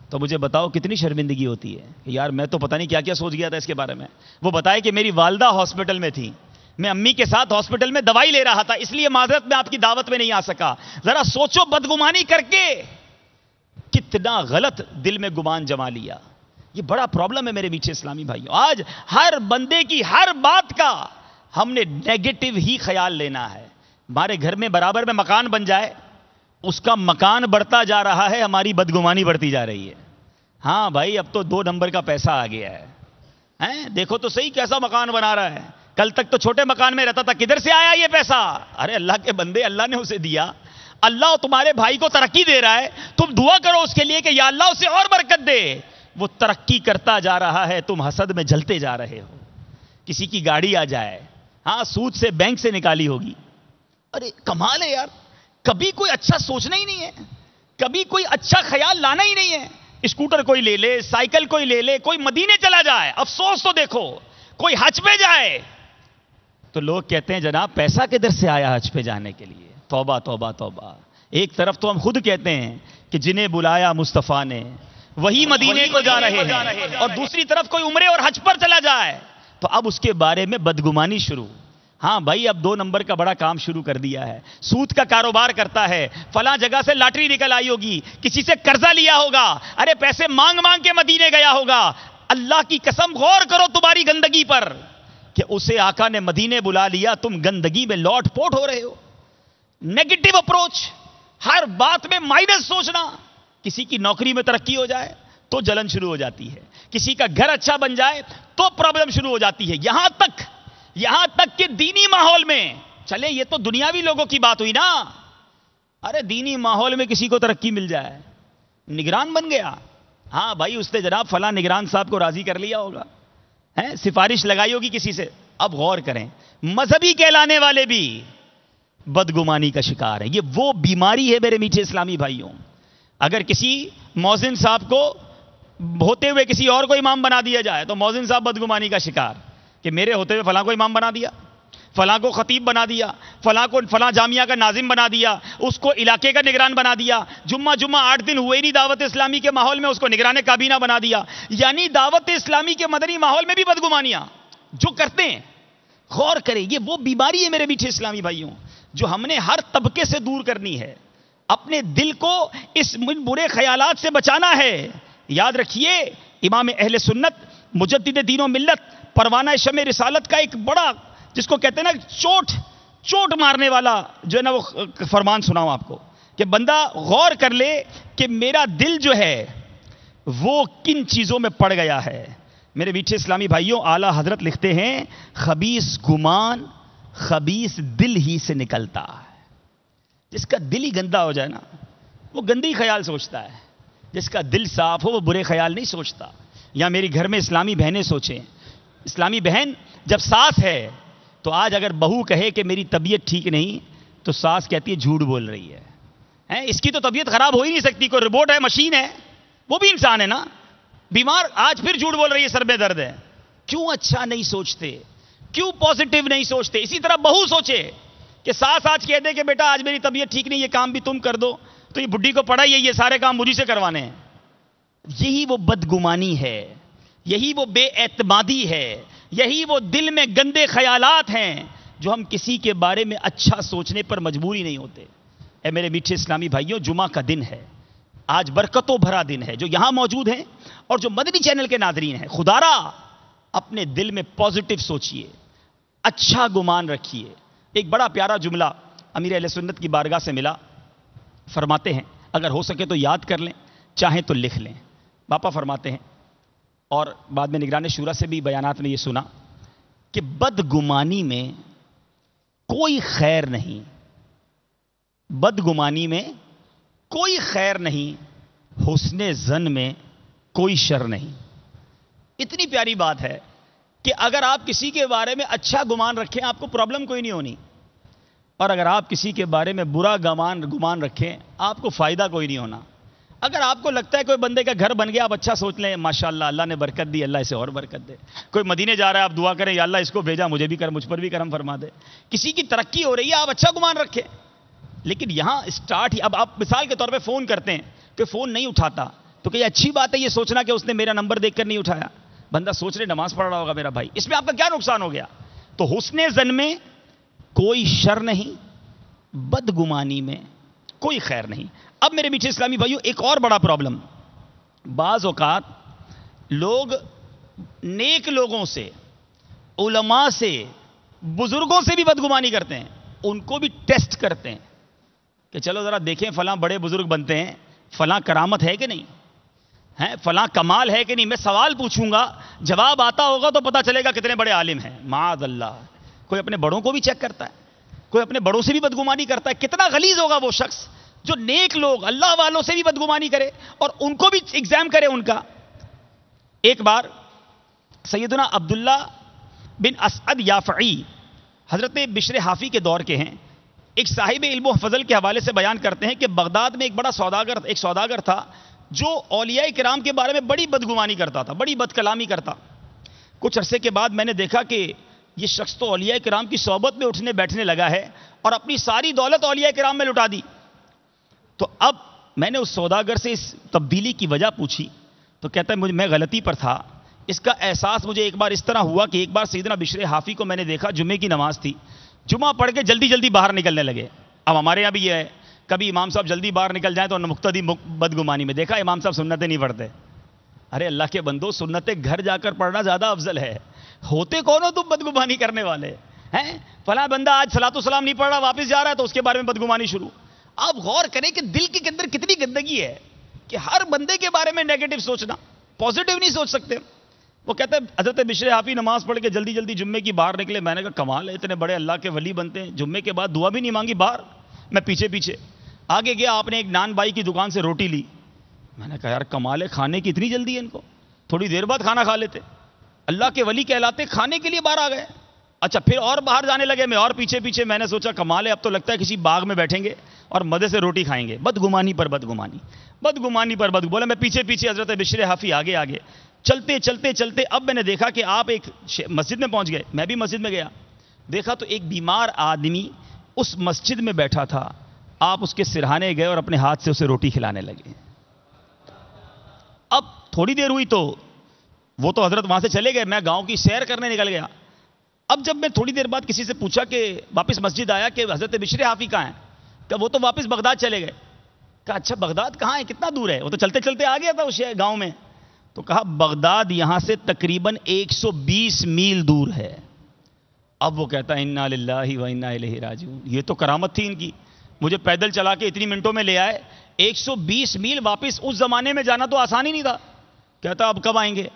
تو مجھے بتاؤ کتنی شرمندگی ہوتی ہے کہ یار میں تو پتہ نہیں کیا کیا سوچ گیا تھا اس کے بارے میں۔ وہ بتائے کہ میری والدہ ہاسپٹل میں تھی، میں امی کے ساتھ ہاسپٹل میں دوائی لے رہا تھا، اس لیے معذرت میں آپ کی دعوت میں نہیں آ سکا۔ ذرا سوچو بدگمانی کر کے کتنا غلط دل میں گمان جما لیا۔ یہ بڑا پرابلم ہے میرے میٹھے اسلامی بھائیوں۔ آج ہر بندے کی ہر بات کا ہم نے نیگیٹو ہی خیال لینا ہے۔ ہمارے گھر میں برابر میں مکان بن جائے، اس کا مکان بڑھتا جا رہا ہے، ہماری بدگمانی بڑھتی جا رہی ہے۔ ہاں بھائی اب تو 2 نمبر کا پیسہ آ گیا ہے، دیکھو تو صحیح کیسا مکان بنا رہا ہے، کل تک تو چھوٹے مکان میں رہتا تھا، کدھر سے آیا یہ پیسہ؟ ارے اللہ کے بندے، اللہ نے اسے دیا، اللہ تمہارے بھائی کو ترقی دے رہا ہے، تم دعا کرو اس کے لیے کہ یا اللہ اسے اور برکت دے۔ وہ ترقی کرتا جا رہا ہے، تم حسد میں جلتے جا رہے ہو۔ کسی کی گاڑی آ جائے، ہاں سود سے بینک سے نکالی ہوگی، ارے کمال ہے یار، کبھی کوئی اچھا سوچنا ہی نہیں ہے، کبھی کوئی اچھا خیال لانا ہی نہیں ہے۔ اسکوٹر کوئی لے لے، سائیکل کوئی لے لے، کوئی مدینے چلا جائے، افسوس تو دیکھو، کوئی حج پہ جائے تو لوگ کہتے ہیں جناب پیسہ کدھر سے آیا حج پہ جانے کے لیے؟ توبہ توبہ توبہ۔ ایک طرف تو ہم خود کہتے ہیں کہ جنہیں بلایا مصطفیٰ نے وہی مدینے کو جا رہے ہیں، اور دوسری طرف کوئی عمرے اور حج پر چلا جائے تو اب اس کے بارے میں بدگمانی شروع۔ ہاں بھائی اب 2 نمبر کا بڑا کام شروع کر دیا ہے، سود کا کاروبار کرتا ہے، فلاں جگہ سے لاٹری نکل آئی ہوگی، کسی سے قرضہ لیا ہوگا، ارے پیسے مانگ مانگ کے مدینے گیا ہوگا۔ اللہ کی قسم غور کرو تمہاری گندگی پر کہ اسے آقا نے مدینے بلا لیا، تم گندگی میں لوٹ پوٹ ہو رہے ہو۔ نیگیٹو اپروچ، ہر بات میں مائنس سوچنا۔ کسی کی نوکری میں ترقی ہو جائے تو جلن شروع ہو جاتی ہے، کسی کا گھر اچھا بن جائے تو پرابلم شروع ہو جاتی ہے، یہاں تک کہ دینی ماحول میں چلے، یہ تو دنیاوی لوگوں کی بات ہوئی نا، ارے دینی ماحول میں کسی کو ترقی مل جائے، نگران بن گیا، ہاں بھائی اس نے جناب فلاں نگران صاحب کو راضی کر لیا ہوگا، سفارش لگائی ہوگی کسی سے۔ اب غور کریں، مذہبی کہلانے والے بھی بدگمانی کا شکار ہے۔ یہ وہ بیماری ہے میرے میٹھے اسلامی بھائیوں۔ اگر کسی مؤذن صاحب کو ہوتے ہوئے کسی اور کو امام بنا دیا جائے تو مؤذن صاحب بدگمانی کا شکار کہ میرے ہوتے ہوئے فلاں کو امام بنا دیا، فلاں کو خطیب بنا دیا، فلاں کو فلاں جامعہ کا ناظم بنا دیا، اس کو علاقے کا نگران بنا دیا، جمعہ 8 دن ہوئے نہیں دعوت اسلامی کے ماحول میں، اس کو نگران کابینہ بنا دیا۔ یعنی دعوت اسلامی کے مدنی ماحول میں بھی بدگمانیاں جو کرتے ہیں۔ غور کریں، یہ وہ بیماری ہے میرے میٹھے اسلامی بھائیوں جو ہم نے ہر طبقے سے دور کرنی ہے، اپنے دل کو اس برے خیالات سے بچانا ہے۔ یاد رکھیے امام اہل سنت مجدد دین و ملت پروانہ شمع رسالت کا ایک بڑا، جس کو کہتے ہیں نا چوٹ مارنے والا جو ہے نا، وہ فرمان سناؤں آپ کو کہ بندہ غور کر لے کہ میرا دل جو ہے وہ کن چیزوں میں پڑ گیا ہے۔ میرے میٹھے اسلامی بھائیوں، اعلیٰ حضرت لکھتے ہیں خبیث گمان خبیث دل ہی سے نکلتا ہے۔ جس کا دل ہی گندا ہو جائے نا وہ گندی خیال سوچتا ہے، جس کا دل صاف ہو وہ برے خیال نہیں سوچتا۔ یا میری گھر میں اسلامی بہنیں سوچیں، اسلامی بہن جب ساس ہے تو آج اگر بہو کہے کہ میری طبیعت ٹھیک نہیں تو ساس کہتی ہے جھوٹ بول رہی ہے، اس کی تو طبیعت خراب ہو ہی نہیں سکتی، کوئی روبوٹ ہے، مشین ہے، وہ بھی انسان ہے نا، بیمار، آج پھر جھوٹ بول رہی ہے، سر میں درد ہے۔ کیوں اچھا نہیں سوچتے، کیوں پازیٹیو نہیں سوچتے؟ اسی طرح بہو سوچے کہ ساس آج کہہ دے کہ بیٹا آج میری طبیعت ٹھیک نہیں، یہ کام بھی تم کر دو، تو یہ بڈھی کو پڑا ہی ہے، یہ سارے کام مجھے سے کروانے ہیں۔ یہی وہ بدگمانی ہے، یہی وہ بے اعتمادی ہے، یہی وہ دل میں گندے خیالات ہیں جو ہم کسی کے بارے میں اچھا سوچنے پر مجبور ہی نہیں ہوتے۔ اے میرے میٹھے اسلامی بھائیوں، جمعہ کا دن ہے، آج برکتوں بھرا دن ہے. جو یہاں موجود ہیں اور جو مدنی چینل کے ناظرین ہیں, خدارا اپنے دل میں پازیٹو سوچئے, اچھا گمان رکھیے. ایک بڑا پیارا جملہ امیر اہل سنت کی بارگاہ سے ملا, فرماتے ہیں اگر ہو سکے تو یاد کر لیں, چاہیں تو لکھ لیں. باپا فرماتے ہیں, اور بعد میں نگران شورا سے بھی بیانات میں یہ سنا کہ بدگمانی میں کوئی خیر نہیں, بدگمانی میں کوئی خیر نہیں, حسن ظن میں کوئی شر نہیں. اتنی پیاری بات ہے کہ اگر آپ کسی کے بارے میں اچھا گمان رکھیں آپ کو پرابلم کوئی نہیں ہونی, اور اگر آپ کسی کے بارے میں برا گمان رکھیں آپ کو فائدہ کوئی نہیں ہونا. اگر آپ کو لگتا ہے کوئی بندے کا گھر بن گیا آپ اچھا سوچ لیں, ماشاءاللہ اللہ نے برکت دی, اللہ اسے اور برکت دے. کوئی مدینے جا رہا ہے آپ دعا کریں, یا اللہ اس کو بھیجا مجھے بھی کر, مجھ پر بھی کرم فرما دے. کسی کی ترقی ہو رہی ہے آپ اچھا گمان رکھیں. لیکن یہاں اسٹارٹ ہی, اب آپ مثال کے طور پہ فون کرتے ہیں کہ فون نہیں اٹھاتا تو کہ یہ اچھی بات ہے یہ سوچنا کہ اس نے میرا نمبر دیکھ کر نہیں اٹھایا. بندہ سوچ رہے نماز پڑھ رہا ہوگا میرا بھائی, اس میں آپ کا کیا نقصان ہو گیا. تو حسن ظن میں کوئی شر نہیں, بدگمانی میں کوئی خیر نہیں. اب میرے میٹھے اسلامی بھائیوں ایک اور بڑا پرابلم, بعض اوقات لوگ نیک لوگوں سے, علماء سے, بزرگوں سے بھی بدگمانی کرتے ہیں, ان کو بھی ٹیسٹ کرتے ہیں کہ چلو ذرا دیکھیں فلاں بڑے بزرگ بنتے ہیں, فلاں کرامت ہے کہ نہیں ہے, فلاں کمال ہے کہ نہیں. میں سوال پوچھوں گا, جواب آتا ہوگا تو پتا چلے گا کتنے بڑے عالم ہیں. معاذ اللہ, کوئی اپنے بڑوں کو بھی چیک کرتا ہے, کوئی اپنے بڑوں سے بھی بدگمانی کرتا ہے. کتنا غلیظ ہوگا وہ شخص جو نیک لوگ اللہ والوں سے بھی بدگمانی کرے اور ان کو بھی ایگزام کرے ان کا. ایک بار سیدنا عبداللہ بن اسعد یافعی حضرت بشر حافی کے دور کے ہیں, ایک صاحب علم و فضل کے حوالے سے بیان کرتے ہیں کہ بغداد میں ایک بڑا سوداگر تھا جو اولیاء کرام کے بارے میں بڑی بدگمانی کرتا تھا, بڑی بد کلامی کرتا. کچھ عرصے کے بعد میں نے دیکھا کہ یہ شخص تو اولیاء کرام کی صحبت میں اٹھنے بیٹھنے لگا ہے اور اپنی ساری دولت اولیاء کرام میں لٹا دی. تو اب میں نے اس سوداگر سے اس تبدیلی کی وجہ پوچھی تو کہتا ہے میں غلطی پر تھا. اس کا احساس مجھے ایک بار اس طرح ہوا کہ ایک بار سیدنا بشر حافی کو میں نے دیکھا, جمعے کی نماز تھی, جمعہ پڑھ کے جلدی جلدی باہر نکلنے لگے. اب ہمارے یہاں بھی یہ ہے, کبھی امام صاحب جلدی باہر نکل جائیں تو مقتدی بدگمانی میں دیکھا امام صاحب سنتیں نہیں پڑھتے. ارے اللہ کے بندو, سنتیں گھر جا کر پڑھنا زیادہ افضل ہے. ہوتے کون ہو تم بدگمانی کرنے والے ہیں؟ فلاں بندہ آج صلاۃ و سلام نہیں پڑھ رہا واپس جا رہا ہے تو اس کے بارے میں بدگمانی شروع. آپ غور کریں کہ دل کے اندر کتنی گندگی ہے کہ ہر بندے کے بارے میں نیگیٹو سوچنا, پازیٹیو نہیں سوچ سکتے. وہ کہتے ہیں حضرت بشر حافی نماز پڑھ کے جلدی جلدی جمعے کی باہر نکلے. میں نے کہا کمال ہے, اتنے بڑے اللہ کے ولی بنتے ہیں, جمعے کے بعد دعا بھی نہیں مانگی باہر. میں پیچھے پیچھے آگے گیا, آپ نے ایک نان بائی کی دکان سے روٹی لی. میں نے کہا یار کمال ہے, کھانے کی اتنی جلدی ہے ان کو, تھوڑی دیر بعد کھانا کھا لیتے. اللہ کے ولی کہلاتے, کھانے کے لیے باہر آ گئے. اچھا پھر اور باہر جانے لگے, میں اور پیچھے پیچھے. میں نے سوچا کمال ہے, اب تو لگتا ہے کسی باغ میں بیٹھیں گے اور مزے سے روٹی کھائیں گے. بدگمانی پر بدگمانی, بدگمانی پر بدگمانی. بولا میں پیچھے پیچھے, حضرت بشر حافی آگے آگے. چلتے چلتے چلتے اب میں نے دیکھا کہ آپ ایک مسجد میں پہنچ گئے. میں بھی مسجد میں گیا, دیکھا تو ایک بیمار آدمی اس مسجد میں بیٹھا تھا. آپ اس کے سرہانے گئے اور اپنے ہاتھ سے اسے روٹی کھلانے لگے. اب تھوڑی دیر ہوئی تو وہ تو حضرت وہاں سے چلے گئے, میں گاؤں کی سیر کرنے نکل گیا. اب جب میں تھوڑی دیر بعد کسی سے پوچھا کہ واپس مسجد آیا کہ حضرت بشر حافی کہاں ہیں, کہ وہ تو واپس بغداد چلے گئے. کہا اچھا بغداد کہاں ہے, کتنا دور ہے؟ وہ تو چلتے چلتے آ گیا تھا اس گاؤں میں. تو کہا بغداد یہاں سے تقریباً 120 میل دور ہے. اب وہ کہتا ہے انا للہ و انا الیہ راجعون. یہ تو کرامت تھی ان کی, مجھے پیدل چلا کے اتنی منٹوں میں لے آئے. 120 میل واپس اس زمانے میں جانا تو آسان ہی نہیں تھا. کہتا اب کب آئیں گے؟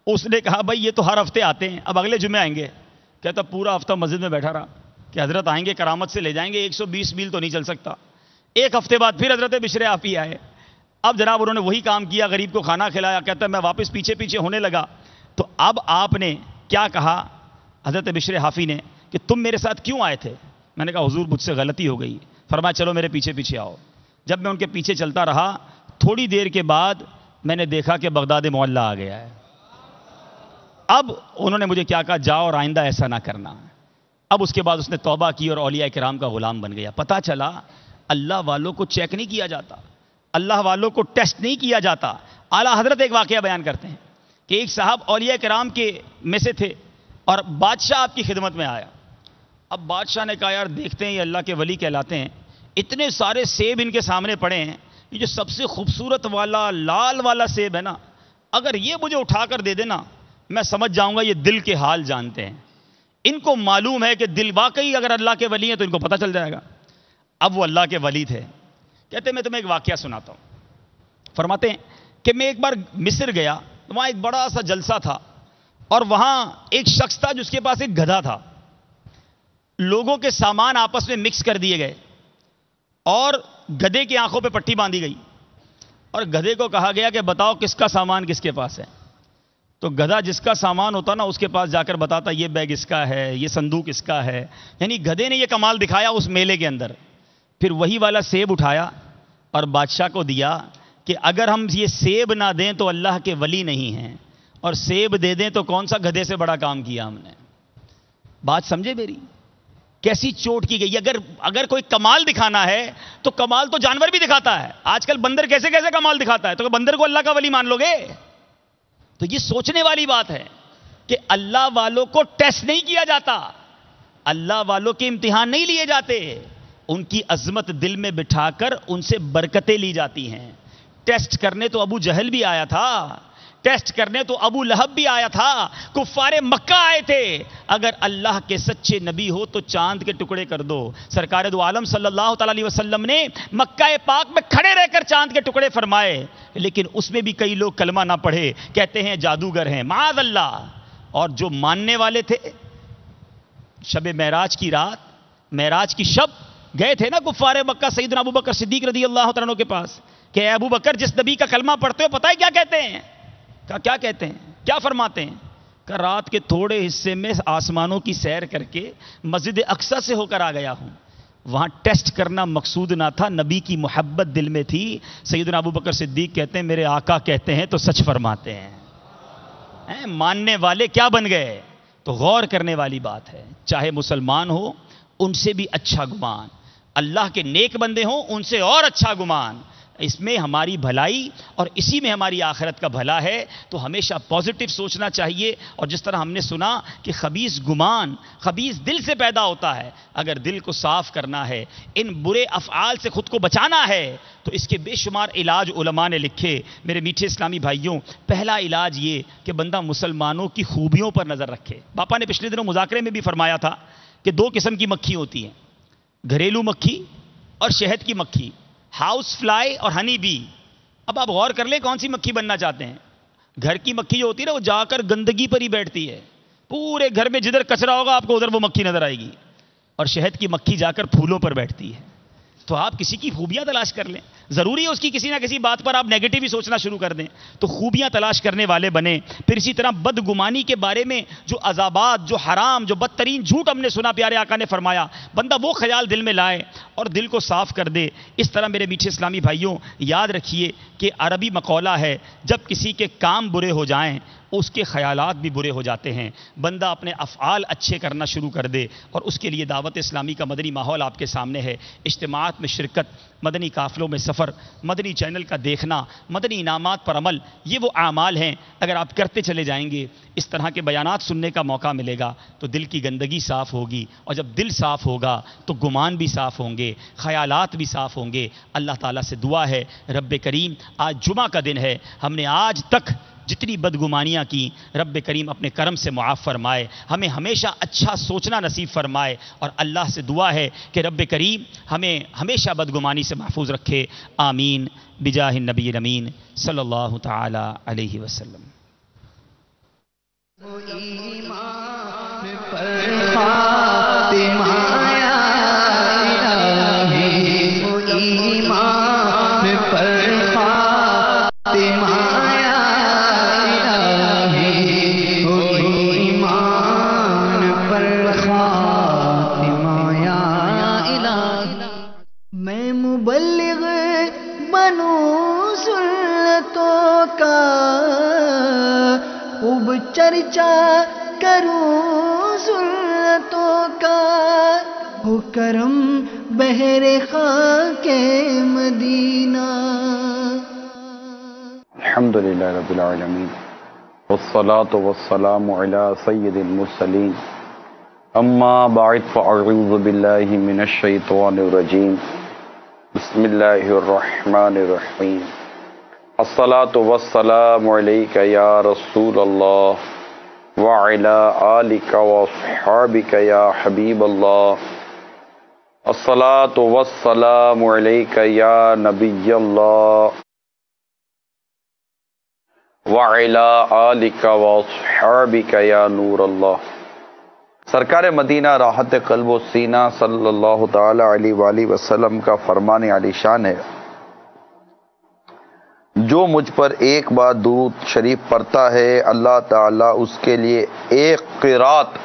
اس نے کہا بھائی یہ تو ہر ہفتے آتے ہیں, اب اگلے جمعے آئیں گے. کہتا پورا ہفتہ مسجد میں بیٹھا رہا کہ حضرت آئیں گے کرامت سے لے جائیں گے. 120 میل تو نہیں چل سکتا. ایک ہفتے بعد پھر حضرت بشر حافی آئے. اب جناب انہوں نے وہی کام کیا, غریب کو کھانا کھلایا. کہتا ہے میں واپس پیچھے پیچھے ہونے لگا تو اب آپ نے کیا کہا حضرت بشر حافی نے کہ تم میرے ساتھ کیوں آئے تھے؟ میں نے کہا حضور مجھ سے غلطی ہو گئی. فرمایا چلو میرے پیچھے پیچھے آؤ. جب میں ان کے پیچھے چلتا رہا, تھوڑی دیر کے بعد میں نے دیکھا کہ بغداد معلّہ آ گیا ہے. اب انہوں نے مجھے کیا کہا, جاؤ اور آئندہ ایسا نہ کرنا. اب اس کے بعد اس نے توبہ کی اور اولیاء کرام کا غلام بن گیا. پتہ چلا اللہ والوں کو چیک نہیں کیا جاتا, اللہ والوں کو ٹیسٹ نہیں کیا جاتا. اعلیٰ حضرت ایک واقعہ بیان کرتے ہیں کہ ایک صاحب اولیاء کرام کے میں سے تھے اور بادشاہ آپ کی خدمت میں آیا. اب بادشاہ نے کہا یار دیکھتے ہیں یہ اللہ کے ولی کہلاتے ہیں, اتنے سارے سیب ان کے سامنے پڑے ہیں, یہ جو سب سے خوبصورت والا لال والا سیب ہے نا، اگر یہ مجھے اٹھا کر دے دینا میں سمجھ جاؤں گا یہ دل کے حال جانتے ہیں، ان کو معلوم ہے کہ دل واقعی اگر اللہ کے ولی ہیں تو ان کو پتہ چل جائے گا۔ اب وہ اللہ کے ولی تھے، کہتے ہیں میں تمہیں ایک واقعہ سناتا ہوں۔ فرماتے ہیں کہ میں ایک بار مصر گیا، وہاں ایک بڑا سا جلسہ تھا، اور وہاں ایک شخص تھا جس کے پاس ایک گدھا تھا۔ لوگوں کے سامان آپس میں مکس کر دیے گئے اور گدھے کی آنکھوں پہ پٹی باندھی گئی، اور گدھے کو کہا گیا کہ بتاؤ کس کا سامان کس کے پاس ہے۔ تو گدھا جس کا سامان ہوتا نا اس کے پاس جا کر بتاتا یہ بیگ اس کا ہے، یہ صندوق اس کا ہے۔ یعنی گدھے نے یہ کمال دکھایا اس میلے کے اندر۔ پھر وہی والا سیب اٹھایا اور بادشاہ کو دیا کہ اگر ہم یہ سیب نہ دیں تو اللہ کے ولی نہیں ہیں، اور سیب دے دیں تو کون سا گدھے سے بڑا کام کیا ہم نے۔ بات سمجھے میری؟ کیسی چوٹ کی گئی۔ اگر کوئی کمال دکھانا ہے تو کمال تو جانور بھی دکھاتا ہے۔ آج کل بندر کیسے کیسے کمال دکھاتا ہے، تو بندر کو اللہ کا ولی مان لو گے؟ تو یہ سوچنے والی بات ہے کہ اللہ والوں کو ٹیسٹ نہیں کیا جاتا، اللہ والوں کے امتحان نہیں لیے جاتے، ان کی عظمت دل میں بٹھا کر ان سے برکتیں لی جاتی ہیں۔ ٹیسٹ کرنے تو ابو جہل بھی آیا تھا، ٹیسٹ کرنے تو ابو لہب بھی آیا تھا، کفار مکہ آئے تھے۔ اگر اللہ کے سچے نبی ہو تو چاند کے ٹکڑے کر دو۔ سرکار دو عالم صلی اللہ تعالی علیہ وسلم نے مکہ پاک میں کھڑے رہ کر چاند کے ٹکڑے فرمائے، لیکن اس میں بھی کئی لوگ کلمہ نہ پڑھے، کہتے ہیں جادوگر ہیں، معاذ اللہ۔ اور جو ماننے والے تھے، شب معراج کی رات، معراج کی شب گئے تھے نا کفار مکہ سیدنا ابو بکر صدیق رضی اللہ تعالیٰ عنہ کے پاس کہ اے ابو بکر جس نبی کا کلمہ پڑھتے ہو پتہ ہے کیا کہتے ہیں؟ کیا کہتے ہیں، کیا فرماتے ہیں؟ کہ رات کے تھوڑے حصے میں آسمانوں کی سیر کر کے مسجد اقصی سے ہو کر آ گیا ہوں۔ وہاں ٹیسٹ کرنا مقصود نہ تھا، نبی کی محبت دل میں تھی۔ سیدنا ابو بکر صدیق کہتے ہیں میرے آقا کہتے ہیں تو سچ فرماتے ہیں۔ ماننے والے کیا بن گئے؟ تو غور کرنے والی بات ہے۔ چاہے مسلمان ہو ان سے بھی اچھا گمان، اللہ کے نیک بندے ہوں ان سے اور اچھا گمان، اس میں ہماری بھلائی اور اسی میں ہماری آخرت کا بھلا ہے۔ تو ہمیشہ پازیٹیو سوچنا چاہیے، اور جس طرح ہم نے سنا کہ خبیث گمان خبیث دل سے پیدا ہوتا ہے، اگر دل کو صاف کرنا ہے، ان برے افعال سے خود کو بچانا ہے تو اس کے بے شمار علاج علماء نے لکھے۔ میرے میٹھے اسلامی بھائیوں، پہلا علاج یہ کہ بندہ مسلمانوں کی خوبیوں پر نظر رکھے۔ باپا نے پچھلے دنوں مذاکرے میں بھی فرمایا تھا کہ دو قسم کی مکھی ہوتی ہیں، گھریلو مکھی اور شہد کی مکھی، ہاؤس فلائی اور ہنی بی۔ اب آپ غور کر لیں کون سی مکھی بننا چاہتے ہیں۔ گھر کی مکھی جو ہوتی ہے نا وہ جا کر گندگی پر ہی بیٹھتی ہے، پورے گھر میں جدھر کچرا ہوگا آپ کو ادھر وہ مکھی نظر آئے گی، اور شہد کی مکھی جا کر پھولوں پر بیٹھتی ہے۔ تو آپ کسی کی خوبیاں تلاش کر لیں، ضروری ہے اس کی کسی نہ کسی بات پر آپ نیگیٹو ہی سوچنا شروع کر دیں، تو خوبیاں تلاش کرنے والے بنیں۔ پھر اسی طرح بدگمانی کے بارے میں جو عذابات، جو حرام، جو بدترین جھوٹ ہم نے سنا، پیارے آقا نے فرمایا بندہ وہ خیال دل میں لائے اور دل کو صاف کر دے۔ اس طرح میرے میٹھے اسلامی بھائیوں یاد رکھیے کہ عربی مقولہ ہے جب کسی کے کام برے ہو جائیں اس کے خیالات بھی برے ہو جاتے ہیں۔ بندہ اپنے افعال اچھے کرنا شروع کر دے، اور اس کے لیے دعوت اسلامی کا مدنی ماحول آپ کے سامنے ہے۔ اجتماعات میں شرکت، مدنی قافلوں میں سفر، مدنی چینل کا دیکھنا، مدنی انعامات پر عمل، یہ وہ اعمال ہیں اگر آپ کرتے چلے جائیں گے، اس طرح کے بیانات سننے کا موقع ملے گا تو دل کی گندگی صاف ہوگی، اور جب دل صاف ہوگا تو گمان بھی صاف ہوں گے، خیالات بھی صاف ہوں گے۔ اللہ تعالیٰ سے دعا ہے رب کریم، آج جمعہ کا دن ہے، ہم نے آج تک جتنی بدگمانیاں کی رب کریم اپنے کرم سے معاف فرمائے، ہمیں ہمیشہ اچھا سوچنا نصیب فرمائے، اور اللہ سے دعا ہے کہ رب کریم ہمیں ہمیشہ بدگمانی سے محفوظ رکھے۔ آمین بجاہ النبی الامین صلی اللہ تعالی علیہ وسلم۔ ایمان پر خاتمہ یا الہی، ایمان پر خاتمہ یا الہی، ایمان پر خاتمہ یا الہی۔ میں مبلغ بنوں سنتوں کا، خوب چرچا کروں سنتوں کا، ہو کرم بہر خاک مدینہ۔ الحمدللہ رب العالمین، والصلاة والسلام علی سید المرسلین، اما بعد فاعوذ باللہ من الشیطان الرجیم، بسم اللہ الرحمن الرحیم الصلاۃ والسلام علیک یا رسول اللہ وعلی آلک واصحابک یا حبیب اللہ الصلاۃ والسلام علیک یا نبی اللہ وعلی آلک واصحابک یا نور اللہ۔ سرکار مدینہ راحت قلب و سینہ صلی اللہ تعالی علیہ وآلہ وسلم کا فرمان علی شان ہے، جو مجھ پر ایک بار درود شریف پڑھتا ہے اللہ تعالیٰ اس کے لیے ایک قرات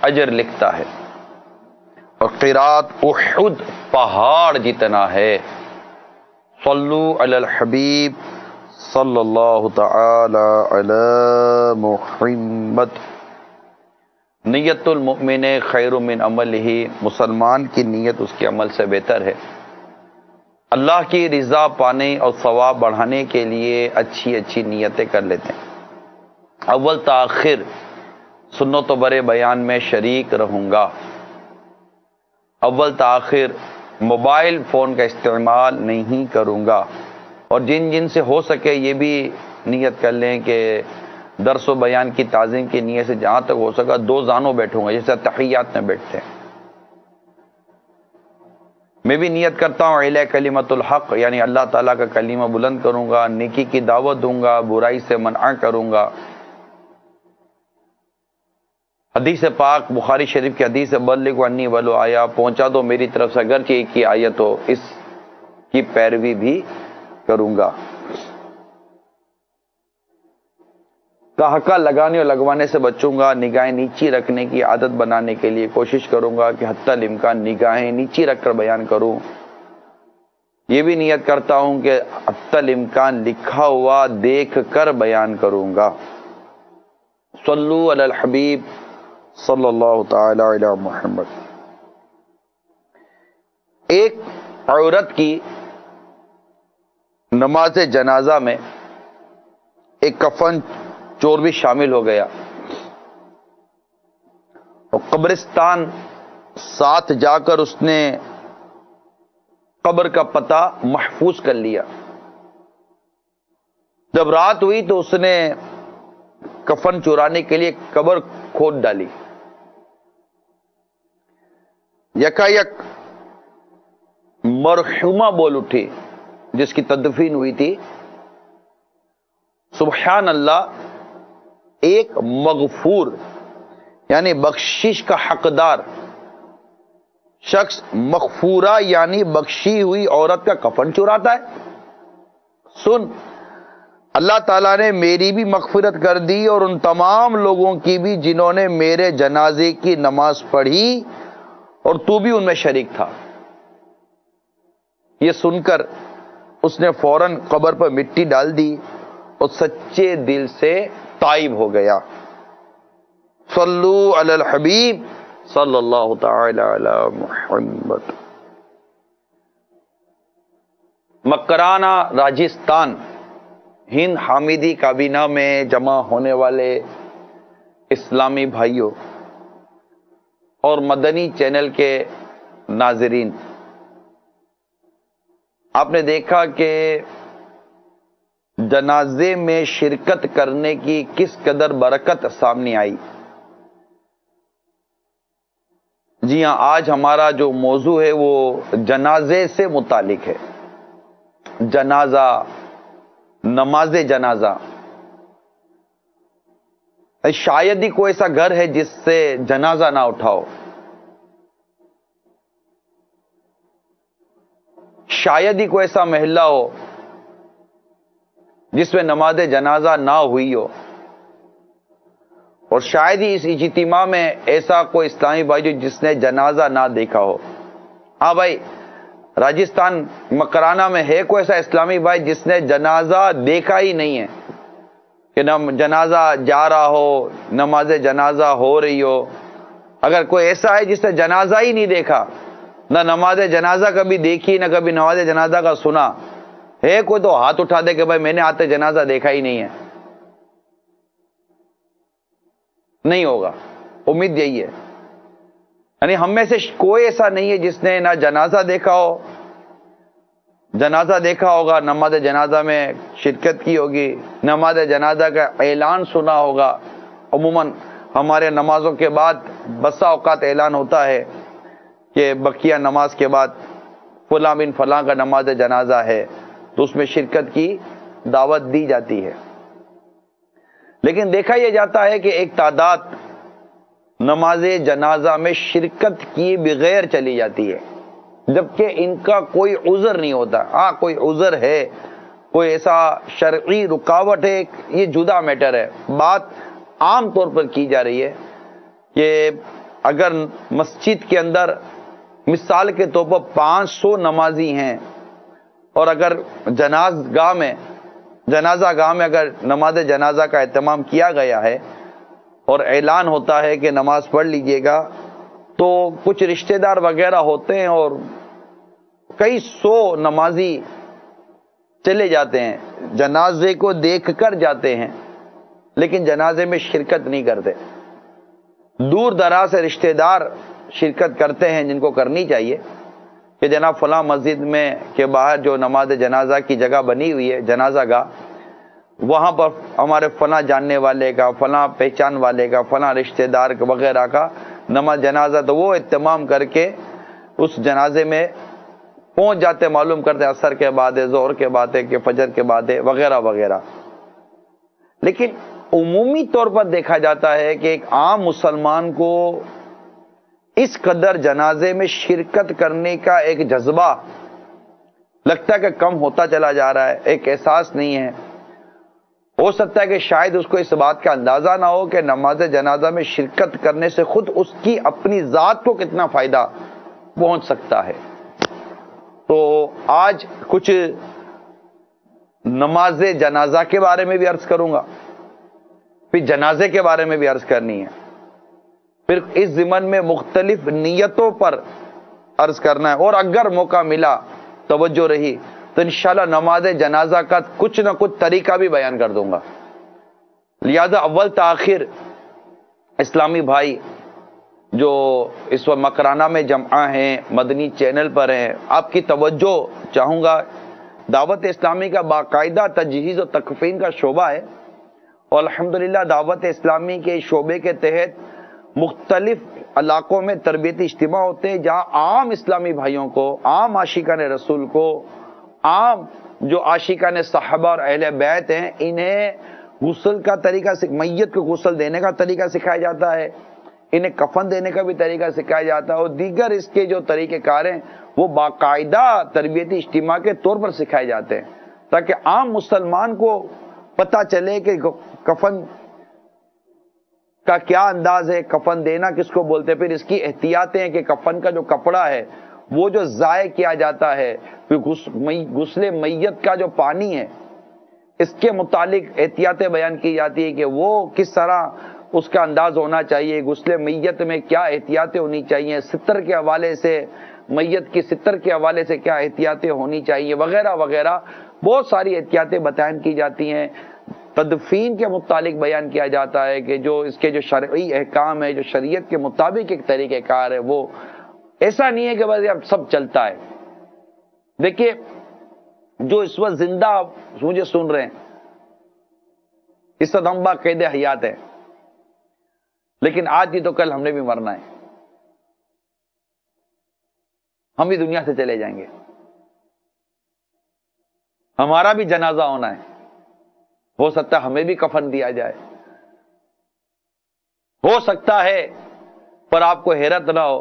اجر لکھتا ہے، اور قرات احد پہاڑ جتنا ہے۔ صلو علی الحبیب صلی اللہ تعالی علی محمد۔ نیت المؤمن خیر من عملہ، مسلمان کی نیت اس کے عمل سے بہتر ہے۔ اللہ کی رضا پانے اور ثواب بڑھانے کے لیے اچھی اچھی نیتیں کر لیتے ہیں۔ اول تاخیر سنت و برے بیان میں شریک رہوں گا۔ اول تاخیر موبائل فون کا استعمال نہیں کروں گا، اور جن جن سے ہو سکے یہ بھی نیت کر لیں کہ درس و بیان کی تعظیم کی نیت سے جہاں تک ہو سکا 2 زانوں بیٹھوں گا، جیسے تحیات میں بیٹھتے ہیں۔ میں بھی نیت کرتا ہوں اعلی کلمت الحق، یعنی اللہ تعالیٰ کا کلمہ بلند کروں گا، نیکی کی دعوت دوں گا، برائی سے منع کروں گا۔ حدیث پاک بخاری شریف کی حدیث بلغ عنی ولو آیا، پہنچا دو میری طرف سے اگرچہ ایک کی آیت ہو، اس کی پیروی بھی کروں گا۔ کہکا لگانے اور لگوانے سے بچوں گا، نگاہیں نیچی رکھنے کی عادت بنانے کے لیے کوشش کروں گا کہ حتی الامکان نگاہیں نیچی رکھ کر بیان کروں۔ یہ بھی نیت کرتا ہوں کہ حتی الامکان لکھا ہوا دیکھ کر بیان کروں گا۔ صلو علی الحبیب صلی اللہ تعالی علی محمد۔ ایک عورت کی نماز جنازہ میں ایک کفن چور بھی شامل ہو گیا، اور قبرستان ساتھ جا کر اس نے قبر کا پتہ محفوظ کر لیا۔ جب رات ہوئی تو اس نے کفن چرانے کے لیے قبر کھود ڈالی۔ یکایک مرحومہ بول اٹھی جس کی تدفین ہوئی تھی، سبحان اللہ، ایک مغفور یعنی بخشش کا حقدار شخص مغفورہ یعنی بخشی ہوئی عورت کا کفن چراتا ہے۔ سن، اللہ تعالیٰ نے میری بھی مغفرت کر دی اور ان تمام لوگوں کی بھی جنہوں نے میرے جنازے کی نماز پڑھی، اور تو بھی ان میں شریک تھا۔ یہ سن کر اس نے فوراً قبر پر مٹی ڈال دی اور سچے دل سے تائب ہو گیا۔ صلو علی الحبیب صلی اللہ تعالی علی محمد۔ مکرانہ راجستھان ہند حامدی کابینہ میں جمع ہونے والے اسلامی بھائیوں اور مدنی چینل کے ناظرین، آپ نے دیکھا کہ جنازے میں شرکت کرنے کی کس قدر برکت سامنے آئی۔ جی ہاں، آج ہمارا جو موضوع ہے وہ جنازے سے متعلق ہے۔ جنازہ، نماز جنازہ۔ شاید ہی کوئی ایسا گھر ہے جس سے جنازہ نہ اٹھاؤ، شاید ہی کوئی ایسا محلہ ہو جس میں نماز جنازہ نہ ہوئی ہو، اور شاید ہی اس اجتماع میں ایسا کوئی اسلامی بھائی جو جس نے جنازہ نہ دیکھا ہو۔ ہاں بھائی، راجستھان مکرانہ میں ہے کوئی ایسا اسلامی بھائی جس نے جنازہ دیکھا ہی نہیں ہے، کہ نہ جنازہ جا رہا ہو، نماز جنازہ ہو رہی ہو؟ اگر کوئی ایسا ہے جس نے جنازہ ہی نہیں دیکھا، نہ نماز جنازہ کبھی دیکھی، نہ کبھی نماز جنازہ کا سنا ہے کوئی، تو ہاتھ اٹھا دے کہ بھائی میں نے آتے جنازہ دیکھا ہی نہیں ہے۔ نہیں ہوگا، امید یہی ہے۔ یعنی ہم میں سے کوئی ایسا نہیں ہے جس نے نہ جنازہ دیکھا ہو، جنازہ دیکھا ہوگا، نماز جنازہ میں شرکت کی ہوگی، نماز جنازہ کا اعلان سنا ہوگا۔ عموماً ہمارے نمازوں کے بعد بسا اوقات اعلان ہوتا ہے کہ بقیہ نماز کے بعد فلاں بن فلاں کا نماز جنازہ ہے، تو اس میں شرکت کی دعوت دی جاتی ہے۔ لیکن دیکھا یہ جاتا ہے کہ ایک تعداد نماز جنازہ میں شرکت کیے بغیر چلی جاتی ہے، جبکہ ان کا کوئی عذر نہیں ہوتا۔ ہاں کوئی عذر ہے، کوئی ایسا شرعی رکاوٹ ہے، یہ جدا میٹر ہے۔ بات عام طور پر کی جا رہی ہے کہ اگر مسجد کے اندر مثال کے طور پر 500 نمازی ہیں، اور اگر جنازہ گاہ میں اگر نماز جنازہ کا اہتمام کیا گیا ہے اور اعلان ہوتا ہے کہ نماز پڑھ لیجئے گا، تو کچھ رشتہ دار وغیرہ ہوتے ہیں اور کئی سو نمازی چلے جاتے ہیں، جنازے کو دیکھ کر جاتے ہیں لیکن جنازے میں شرکت نہیں کرتے۔ دور دراز سے رشتہ دار شرکت کرتے ہیں، جن کو کرنی چاہیے کہ جناب فلاں مسجد میں کے باہر جو نماز جنازہ کی جگہ بنی ہوئی ہے، جنازہ گاہ، وہاں پر ہمارے فلاں جاننے والے کا، فلاں پہچان والے کا، فلاں رشتہ دار وغیرہ کا نماز جنازہ، تو وہ اہتمام کر کے اس جنازے میں پہنچ جاتے، معلوم کرتے عصر کے بعد ہے، ظہر کے بعد ہے کہ فجر کے بعد ہے، وغیرہ وغیرہ۔ لیکن عمومی طور پر دیکھا جاتا ہے کہ ایک عام مسلمان کو اس قدر جنازے میں شرکت کرنے کا ایک جذبہ لگتا ہے کہ کم ہوتا چلا جا رہا ہے، ایک احساس نہیں ہے۔ ہو سکتا ہے کہ شاید اس کو اس بات کا اندازہ نہ ہو کہ نماز جنازہ میں شرکت کرنے سے خود اس کی اپنی ذات کو کتنا فائدہ پہنچ سکتا ہے۔ تو آج کچھ نماز جنازہ کے بارے میں بھی عرض کروں گا، پھر جنازے کے بارے میں بھی عرض کرنی ہے، پھر اس ضمن میں مختلف نیتوں پر عرض کرنا ہے، اور اگر موقع ملا، توجہ رہی، تو انشاءاللہ نماز جنازہ کا کچھ نہ کچھ طریقہ بھی بیان کر دوں گا۔ لہذا اول تاخیر اسلامی بھائی جو اس وقت مکرانہ میں جمع ہیں، مدنی چینل پر ہیں، آپ کی توجہ چاہوں گا۔ دعوت اسلامی کا باقاعدہ تجہیز و تکفین کا شعبہ ہے، اور الحمدللہ دعوت اسلامی کے شعبے کے تحت مختلف علاقوں میں تربیتی اجتماع ہوتے ہیں، جہاں عام اسلامی بھائیوں کو، عام عاشقان رسول کو، عام جو عاشقان صحابہ اور اہل بیت ہیں، انہیں غسل کا طریقہ، میت کو غسل دینے کا طریقہ سکھایا جاتا ہے، انہیں کفن دینے کا بھی طریقہ سکھایا جاتا ہے، اور دیگر اس کے جو طریقہ کار ہیں وہ باقاعدہ تربیتی اجتماع کے طور پر سکھائے جاتے ہیں، تاکہ عام مسلمان کو پتہ چلے کہ کفن کا کیا انداز ہے، کفن دینا کس کو بولتے ہیں، پھر اس کی احتیاطیں ہیں کہ کفن کا جو کپڑا ہے وہ جو ضائع کیا جاتا ہے، پھر غسل میت کا جو پانی ہے اس کے متعلق احتیاطیں بیان کی جاتی ہے کہ وہ کس طرح اس کا انداز ہونا چاہیے، غسل میت میں کیا احتیاطیں ہونی چاہیے، ستر کے حوالے سے، میت کی ستر کے حوالے سے کیا احتیاطیں ہونی چاہیے، وغیرہ وغیرہ بہت ساری احتیاطیں بیان کی جاتی ہیں۔ تدفین کے متعلق بیان کیا جاتا ہے کہ جو اس کے جو شرعی احکام ہے، جو شریعت کے مطابق ایک طریقہ کار ہے، وہ ایسا نہیں ہے کہ بس اب سب چلتا ہے۔ دیکھیے جو اس وقت زندہ مجھے سن رہے ہیں، اس وقت ہم باقید حیات ہیں، لیکن آج بھی تو کل ہم نے بھی مرنا ہے، ہم بھی دنیا سے چلے جائیں گے، ہمارا بھی جنازہ ہونا ہے، ہو سکتا ہے ہمیں بھی کفن دیا جائے، ہو سکتا ہے، پر آپ کو حیرت نہ ہو،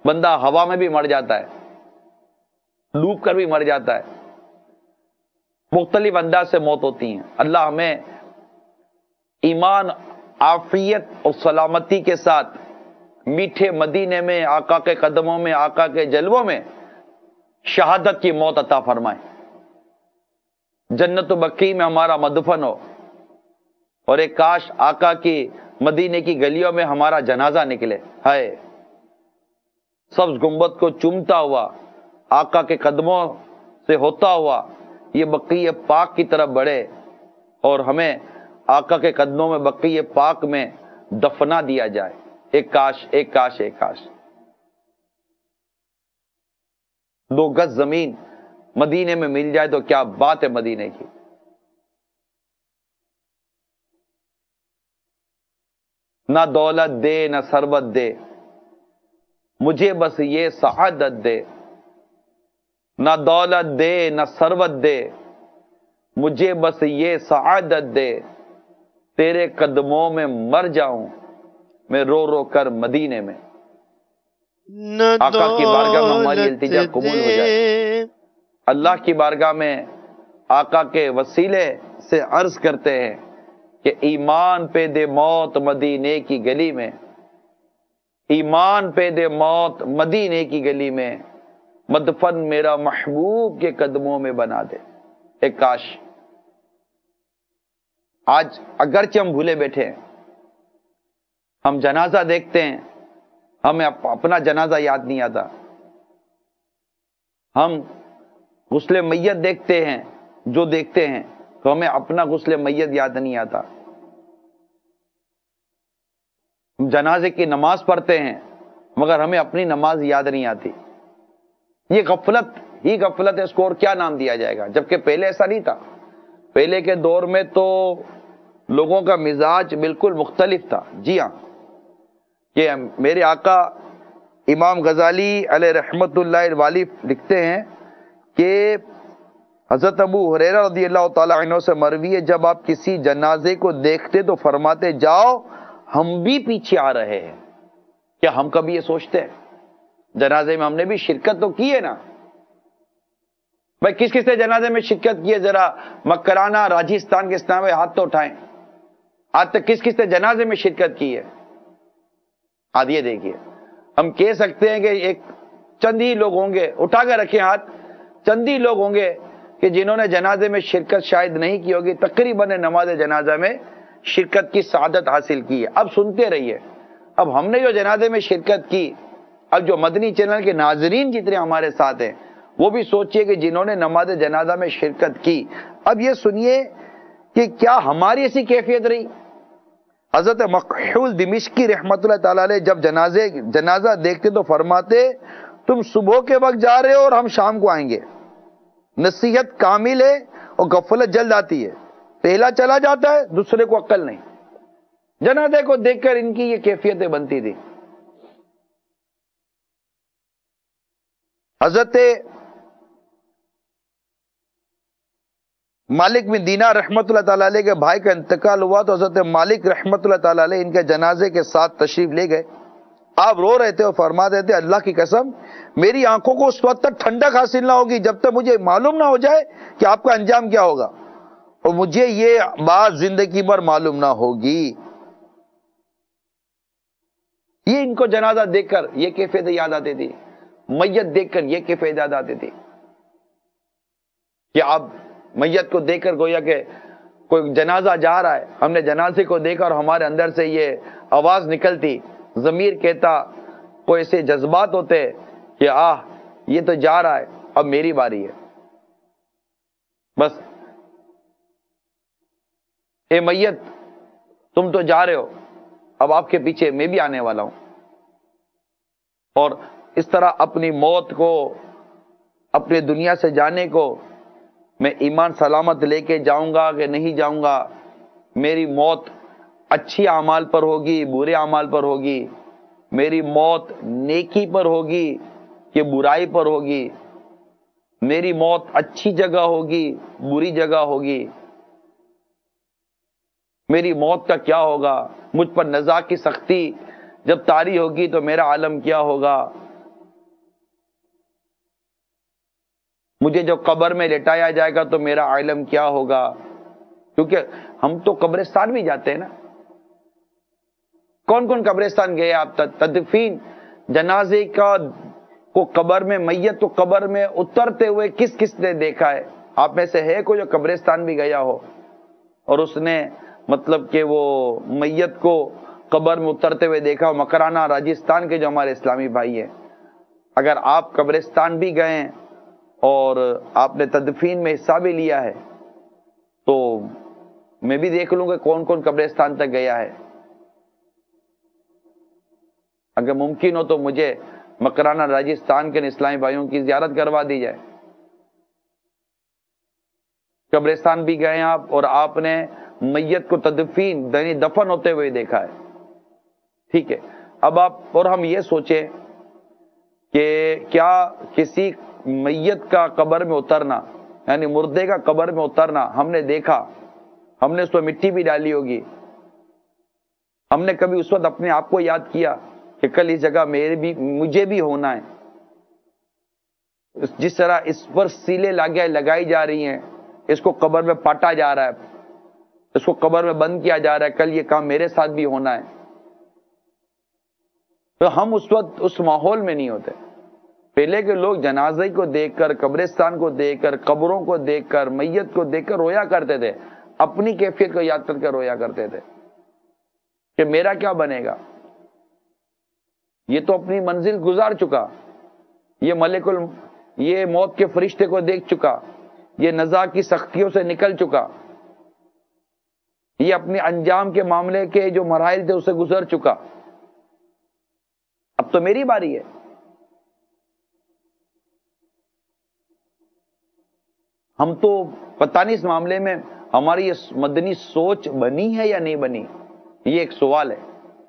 بندہ ہوا میں بھی مر جاتا ہے، ڈوب کر بھی مر جاتا ہے، مختلف انداز سے موت ہوتی ہیں۔ اللہ ہمیں ایمان، عافیت اور سلامتی کے ساتھ میٹھے مدینے میں، آقا کے قدموں میں، آقا کے جلووں میں شہادت کی موت عطا فرمائے، جنت و بقیع میں ہمارا مدفن ہو، اور ایک کاش آقا کی مدینے کی گلیوں میں ہمارا جنازہ نکلے، ہائے سبز گنبد کو چومتا ہوا، آقا کے قدموں سے ہوتا ہوا یہ بقیع پاک کی طرف بڑھے، اور ہمیں آقا کے قدموں میں بقیع پاک میں دفنا دیا جائے۔ ایک کاش، ایک کاش، ایک کاش۔ 2 گز زمین مدینے میں مل جائے تو کیا بات ہے مدینے کی. نہ دولت دے نہ ثروت دے, مجھے بس یہ سعادت دے. نہ دولت دے نہ ثروت دے, مجھے بس یہ سعادت دے. تیرے قدموں میں مر جاؤں میں رو رو کر مدینے میں. آقا کی بارگاہ میں ہماری التجا قبول ہو جائے. اللہ کی بارگاہ میں آقا کے وسیلے سے عرض کرتے ہیں کہ ایمان پہ دے موت مدینے کی گلی میں, ایمان پہ دے موت مدینے کی گلی میں, مدفن میرا محبوب کے قدموں میں بنا دے. ایک کاش آج اگرچہ ہم بھولے بیٹھے ہیں, ہم جنازہ دیکھتے ہیں, ہمیں اپنا جنازہ یاد نہیں آتا. ہم غسل میت دیکھتے ہیں, جو دیکھتے ہیں تو ہمیں اپنا غسل میت یاد نہیں آتا. ہم جنازے کی نماز پڑھتے ہیں مگر ہمیں اپنی نماز یاد نہیں آتی. یہ غفلت ہی غفلت ہے, اس کو اور کیا نام دیا جائے گا؟ جبکہ پہلے ایسا نہیں تھا. پہلے کے دور میں تو لوگوں کا مزاج بالکل مختلف تھا. جی ہاں, کہ میرے آقا امام غزالی علیہ رحمت اللہ الوالی لکھتے ہیں کہ حضرت ابو ہریرہ رضی اللہ تعالی عنہ سے مروی ہے, جب آپ کسی جنازے کو دیکھتے تو فرماتے جاؤ ہم بھی پیچھے آ رہے ہیں. کیا ہم کبھی یہ سوچتے ہیں جنازے میں ہم نے بھی شرکت تو کی ہے نا؟ بھائی کس کس نے جنازے میں شرکت کی ہے؟ ذرا مکرانہ راجستھان کے اسلام میں ہاتھ تو اٹھائیں. آج تک کس کس نے جنازے میں شرکت کی ہے؟ آج یہ دیکھیے, ہم کہہ سکتے ہیں کہ ایک چند ہی لوگ ہوں گے, اٹھا کر رکھیں ہاتھ, چند ہی لوگ ہوں گے کہ جنہوں نے جنازے میں شرکت شاید نہیں کی ہوگی. تقریباً نماز جنازہ میں شرکت کی سعادت حاصل کی ہے. اب سنتے رہیے, اب ہم نے جو جنازے میں شرکت کی, اب جو مدنی چینل کے ناظرین جتنے ہمارے ساتھ ہیں وہ بھی سوچئے کہ جنہوں نے نماز جنازہ میں شرکت کی, اب یہ سنیے کہ کیا ہماری ایسی کیفیت رہی؟ حضرت مکحول دمشقی رحمت اللہ تعالی علیہ جب جنازہ دیکھتے تو فرماتے تم صبح کے وقت جا رہے ہو اور ہم شام کو آئیں گے. نصیحت کامل ہے اور غفلت جلد آتی ہے. پہلا چلا جاتا ہے, دوسرے کو عقل نہیں. جنازے کو دیکھ کر ان کی یہ کیفیتیں بنتی تھی. حضرت مالک بن دینار رحمت اللہ تعالی علیہ کے بھائی کا انتقال ہوا تو حضرت مالک رحمت اللہ تعالی علیہ ان کے جنازے کے ساتھ تشریف لے گئے. آپ رو رہے تھے اور فرما رہے تھے اللہ کی قسم میری آنکھوں کو اس وقت تک ٹھنڈک حاصل نہ ہوگی جب تک مجھے معلوم نہ ہو جائے کہ آپ کا انجام کیا ہوگا, اور مجھے یہ بات زندگی بھر معلوم نہ ہوگی. یہ ان کو جنازہ دیکھ کر یہ کیفیت یاد آتی تھی, میت دیکھ کر یہ کیفیت یاد آتی تھی کہ آپ میت کو دیکھ کر گویا کہ کوئی جنازہ جا رہا ہے, ہم نے جنازے کو دیکھا اور ہمارے اندر سے یہ آواز نکلتی, ضمیر کہتا, کوئی ایسے جذبات ہوتے کہ یہ تو جا رہا ہے اب میری باری ہے. بس اے میت تم تو جا رہے ہو, اب آپ کے پیچھے میں بھی آنے والا ہوں. اور اس طرح اپنی موت کو, اپنے دنیا سے جانے کو میں ایمان سلامت لے کے جاؤں گا کہ نہیں جاؤں گا, میری موت اچھی اعمال پر ہوگی برے اعمال پر ہوگی, میری موت نیکی پر ہوگی کہ برائی پر ہوگی, میری موت اچھی جگہ ہوگی بری جگہ ہوگی, میری موت کا کیا ہوگا, مجھ پر نزاع کی سختی جب طاری ہوگی تو میرا عالم کیا ہوگا, مجھے جو قبر میں لٹایا جائے گا تو میرا عالم کیا ہوگا. کیونکہ ہم تو قبرستان بھی جاتے ہیں نا. کون کون قبرستان گئے آپ تدفین جنازے کو قبر میں, میت کو قبر میں اترتے ہوئے کس کس نے دیکھا ہے؟ آپ میں سے ہے کوئی جو قبرستان بھی گیا ہو اور اس نے مطلب کہ وہ میت کو قبر میں اترتے ہوئے دیکھا ہو؟ مکرانہ راجستھان کے جو ہمارے اسلامی بھائی ہیں, اگر آپ قبرستان بھی گئے اور آپ نے تدفین میں حصہ بھی لیا ہے تو میں بھی دیکھ لوں کہ کون کون قبرستان تک گیا ہے. اگر ممکن ہو تو مجھے مکرانہ راجستھان کے اسلامی بھائیوں کی زیارت کروا دی جائے. قبرستان بھی گئے آپ اور آپ نے میت کو تدفین یعنی دفن ہوتے ہوئے دیکھا ہے، ٹھیک ہے۔ اب آپ اور ہم یہ سوچیں کہ کیا کسی میت کا قبر میں اترنا یعنی مردے کا قبر میں اترنا ہم نے دیکھا، ہم نے اس پر مٹی بھی ڈالی ہوگی، ہم نے کبھی اس وقت اپنے آپ کو یاد کیا کہ کل اس جگہ مجھے بھی ہونا ہے؟ جس طرح اس پر سیلیں لگائی جا رہی ہیں، اس کو قبر میں پاٹا جا رہا ہے، اس کو قبر میں بند کیا جا رہا ہے، کل یہ کام میرے ساتھ بھی ہونا ہے، تو ہم اس وقت اس ماحول میں نہیں ہوتے۔ پہلے کے لوگ جنازے کو دیکھ کر، قبرستان کو دیکھ کر، قبروں کو دیکھ کر، میت کو دیکھ کر رویا کرتے تھے، اپنی کیفیت کو یاد کر کے رویا کرتے تھے کہ میرا کیا بنے گا، یہ تو اپنی منزل گزار چکا، یہ موت کے فرشتے کو دیکھ چکا، یہ نزا کی سختیوں سے نکل چکا، یہ اپنے انجام کے معاملے کے جو مراحل تھے اسے گزر چکا، اب تو میری باری ہے۔ ہم تو پتہ نہیں اس معاملے میں ہماری یہ مدنی سوچ بنی ہے یا نہیں بنی، یہ ایک سوال ہے۔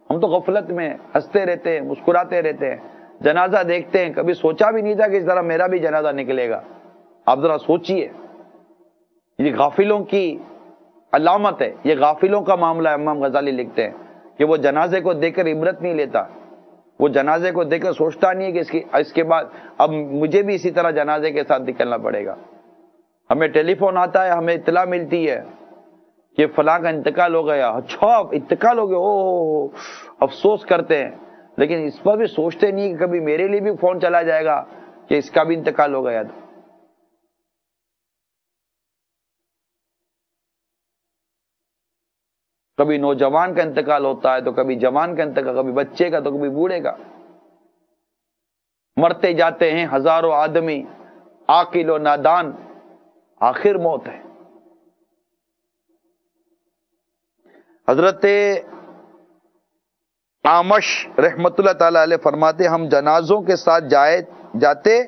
ہم تو غفلت میں ہنستے رہتے ہیں، مسکراتے رہتے ہیں، جنازہ دیکھتے ہیں، کبھی سوچا بھی نہیں تھا کہ اس طرح میرا بھی جنازہ نکلے گا۔ آپ ذرا سوچئے، یہ غافلوں کی علامت ہے، یہ غافلوں کا معاملہ ہے۔ امام غزالی لکھتے ہیں کہ وہ جنازے کو دیکھ کر عبرت نہیں لیتا، وہ جنازے کو دیکھ کر سوچتا نہیں ہے کہ اس کے بعد اب مجھے بھی اسی طرح جنازے کے ساتھ نکلنا پڑے گا۔ ہمیں ٹیلی فون آتا ہے، ہمیں اطلاع ملتی ہے کہ فلاں کا انتقال ہو گیا، اچھا انتقال ہو گیا، او افسوس کرتے ہیں، لیکن اس پر بھی سوچتے نہیں کہ کبھی میرے لیے بھی فون چلا جائے گا کہ اس کا بھی انتقال ہو گیا۔ کبھی نوجوان کا انتقال ہوتا ہے تو کبھی جوان کا انتقال، کبھی بچے کا تو کبھی بوڑھے کا۔ مرتے جاتے ہیں ہزاروں آدمی، عاقل و نادان، آخر موت ہے۔ حضرت آمش رحمت اللہ تعالی علیہ فرماتے ہم جنازوں کے ساتھ جاتے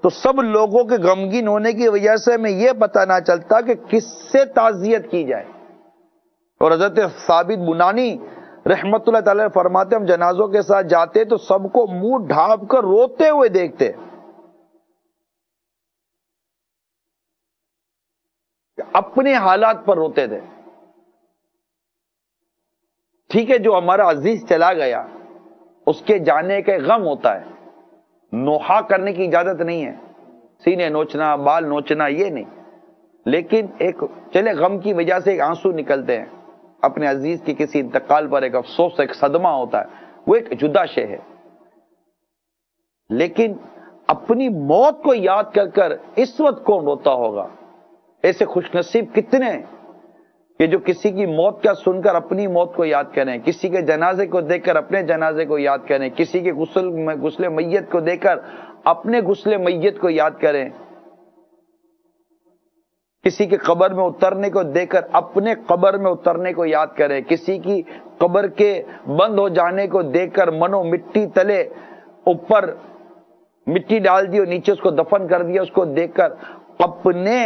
تو سب لوگوں کے غمگین ہونے کی وجہ سے ہمیں یہ پتہ نہ چلتا کہ کس سے تعزیت کی جائے۔ اور حضرت ثابت بنانی رحمت اللہ تعالی فرماتے ہم جنازوں کے ساتھ جاتے تو سب کو منہ ڈھانپ کر روتے ہوئے دیکھتے، اپنے حالات پر روتے تھے۔ ٹھیک ہے، جو ہمارا عزیز چلا گیا اس کے جانے کا غم ہوتا ہے، نوحہ کرنے کی اجازت نہیں ہے، سینے نوچنا، بال نوچنا یہ نہیں، لیکن ایک چلے غم کی وجہ سے ایک آنسو نکلتے ہیں، اپنے عزیز کی کسی انتقال پر ایک افسوس، ایک صدمہ ہوتا ہے، وہ ایک جدا شے ہے۔ لیکن اپنی موت کو یاد کر کر اس وقت کون روتا ہوگا؟ ایسے خوش نصیب کتنے ہیں کہ جو کسی کی موت کا سن کر اپنی موت کو یاد کریں، کسی کے جنازے کو دیکھ کر اپنے جنازے کو یاد کریں، کسی کے غسل میت کو دیکھ کر اپنے غسل میت کو یاد کریں، کسی کے قبر میں اترنے کو دیکھ کر اپنے قبر میں اترنے کو یاد کریں، کسی کی قبر کے بند ہو جانے کو دیکھ کر منو مٹی تلے اوپر مٹی ڈال دی اور نیچے اس کو دفن کر دیا، اس کو دیکھ کر اپنے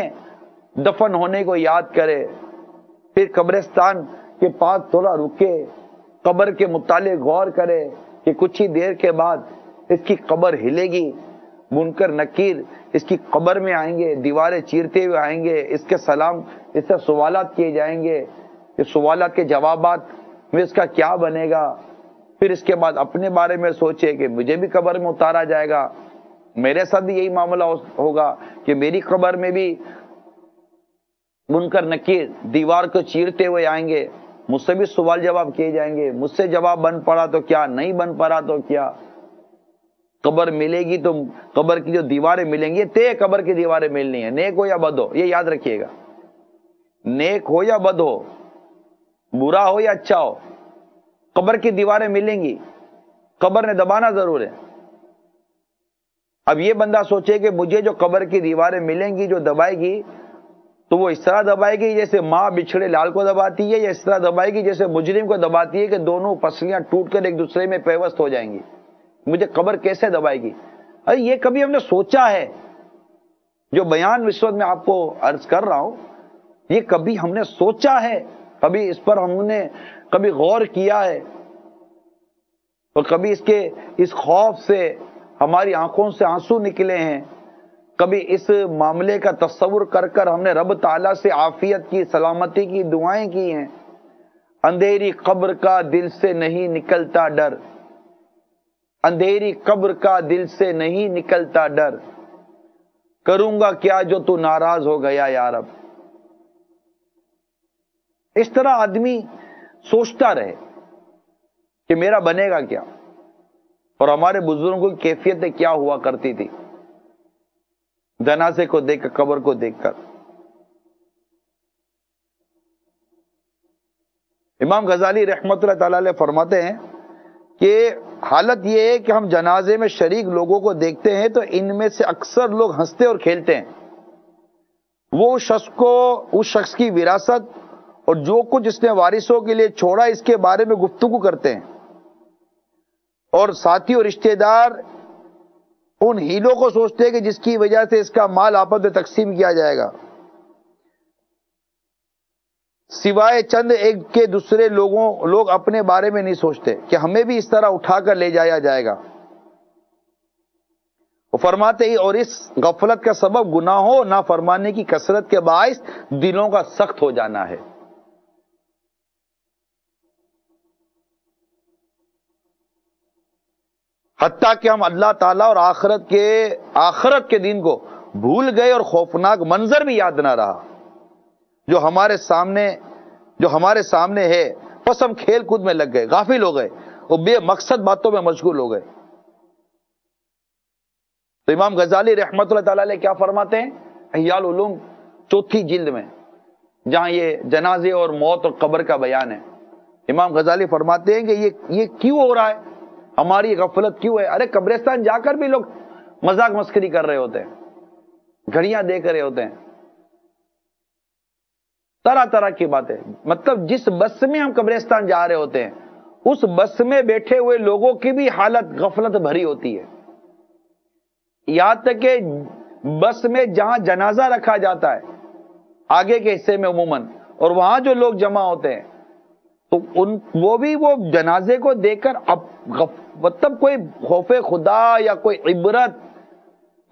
دفن ہونے کو یاد کرے، پھر قبرستان کے پاس تھوڑا رکے، قبر کے متعلق غور کرے کہ کچھ ہی دیر کے بعد اس کی قبر ہلے گی، منکر نکیر اس کی قبر میں آئیں گے، دیواریں چیرتے ہوئے آئیں گے، اس کے سلام، اس سے سوالات کیے جائیں گے، اس سوالات کے جوابات میں اس کا کیا بنے گا، پھر اس کے بعد اپنے بارے میں سوچے کہ مجھے بھی قبر میں اتارا جائے گا، میرے ساتھ بھی یہی معاملہ ہوگا کہ میری قبر میں بھی منکر نکیر دیوار کو چیرتے ہوئے آئیں گے، مجھ سے بھی سوال جواب کیے جائیں گے، مجھ سے جواب بن پڑا تو کیا، نہیں بن پڑا تو کیا، قبر ملے گی تو قبر کی جو دیواریں ملیں گی تے قبر کی دیواریں ملنی ہے، نیک ہو یا بد ہو، یہ یاد رکھیے گا، نیک ہو یا بد ہو، برا ہو یا اچھا ہو، قبر کی دیواریں ملیں گی، قبر نے دبانا ضرور ہے۔ اب یہ بندہ سوچے کہ مجھے جو قبر کی دیواریں ملیں گی جو دبائے گی تو وہ اس طرح دبائے گی جیسے ماں بچھڑے لال کو دباتی ہے، یا اس طرح دبائے گی جیسے مجرم کو دباتی ہے کہ دونوں پسلیاں ٹوٹ کر ایک دوسرے میں پیوست ہو جائیں گی، مجھے قبر کیسے دبائے گی؟ ارے یہ کبھی ہم نے سوچا ہے؟ جو بیان اس وقت میں آپ کو عرض کر رہا ہوں یہ کبھی ہم نے سوچا ہے؟ کبھی اس پر ہم نے کبھی غور کیا ہے؟ اور کبھی اس خوف سے ہماری آنکھوں سے آنسو نکلے ہیں؟ کبھی اس معاملے کا تصور کر ہم نے رب تعالیٰ سے عافیت کی، سلامتی کی دعائیں کی ہیں؟ اندھیری قبر کا دل سے نہیں نکلتا ڈر، اندھیری قبر کا دل سے نہیں نکلتا ڈر، کروں گا کیا جو تو ناراض ہو گیا یا رب۔ اس طرح آدمی سوچتا رہے کہ میرا بنے گا کیا، اور ہمارے بزرگوں کی کیفیتیں کیا ہوا کرتی تھی جنازے کو دیکھ کر، قبر کو دیکھ کر۔ امام غزالی رحمۃ اللہ تعالی علیہ فرماتے ہیں کہ حالت یہ ہے کہ ہم جنازے میں شریک لوگوں کو دیکھتے ہیں تو ان میں سے اکثر لوگ ہنستے اور کھیلتے ہیں، وہ اس شخص کی وراثت اور جو کچھ اس نے وارثوں کے لیے چھوڑا اس کے بارے میں گفتگو کرتے ہیں، اور ساتھی اور رشتہ دار ان ہیلوں کو سوچتے ہیں کہ جس کی وجہ سے اس کا مال آپس میں تقسیم کیا جائے گا، سوائے چند ایک کے دوسرے لوگ اپنے بارے میں نہیں سوچتے کہ ہمیں بھی اس طرح اٹھا کر لے جایا جائے گا۔ وہ فرماتے ہی اور اس غفلت کا سبب گناہوں نافرمانی کی کثرت کے باعث دلوں کا سخت ہو جانا ہے۔ حتیٰ کہ ہم اللہ تعالیٰ اور آخرت کے دن کو بھول گئے اور خوفناک منظر بھی یاد نہ رہا جو ہمارے سامنے ہے، بس ہم کھیل کود میں لگ گئے، غافل ہو گئے اور بے مقصد باتوں میں مشغول ہو گئے۔ تو امام غزالی رحمۃ اللہ تعالی علیہ کیا فرماتے ہیں احیاء العلوم 4 جلد میں، جہاں یہ جنازے اور موت اور قبر کا بیان ہے، امام غزالی فرماتے ہیں کہ یہ کیوں ہو رہا ہے، ہماری غفلت کیوں ہے؟ ارے قبرستان جا کر بھی لوگ مذاق مسخری کر رہے ہوتے ہیں، گھڑیاں دیکھ رہے ہوتے ہیں، طرح طرح کی باتیں، مطلب جس بس میں ہم قبرستان جا رہے ہوتے ہیں اس بس میں بیٹھے ہوئے لوگوں کی بھی حالت غفلت بھری ہوتی ہے، یہاں تک کہ بس میں جہاں جنازہ رکھا جاتا ہے آگے کے حصے میں عموماً، اور وہاں جو لوگ جمع ہوتے ہیں تو وہ جنازے کو دیکھ کر مطلب کوئی خوف خدا یا کوئی عبرت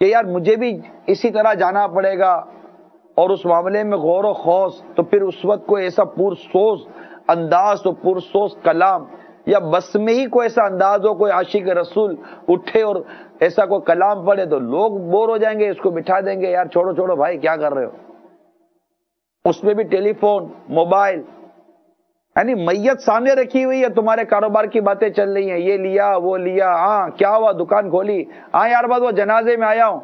کہ یار مجھے بھی اسی طرح جانا پڑے گا، اور اس معاملے میں غور و خوض، تو پھر اس وقت کوئی ایسا پرسوز انداز تو پرسوز کلام، یا بس میں ہی کوئی ایسا انداز ہو، کوئی عاشق رسول اٹھے اور ایسا کوئی کلام پڑھے تو لوگ بور ہو جائیں گے، اس کو بٹھا دیں گے، یار چھوڑو بھائی کیا کر رہے ہو۔ اس میں بھی ٹیلی فون، موبائل، یعنی میت سامنے رکھی ہوئی ہے، تمہارے کاروبار کی باتیں چل رہی ہیں، یہ لیا وہ لیا، ہاں کیا ہوا دکان کھولی، ہاں یار بس وہ جنازے میں آیا ہوں،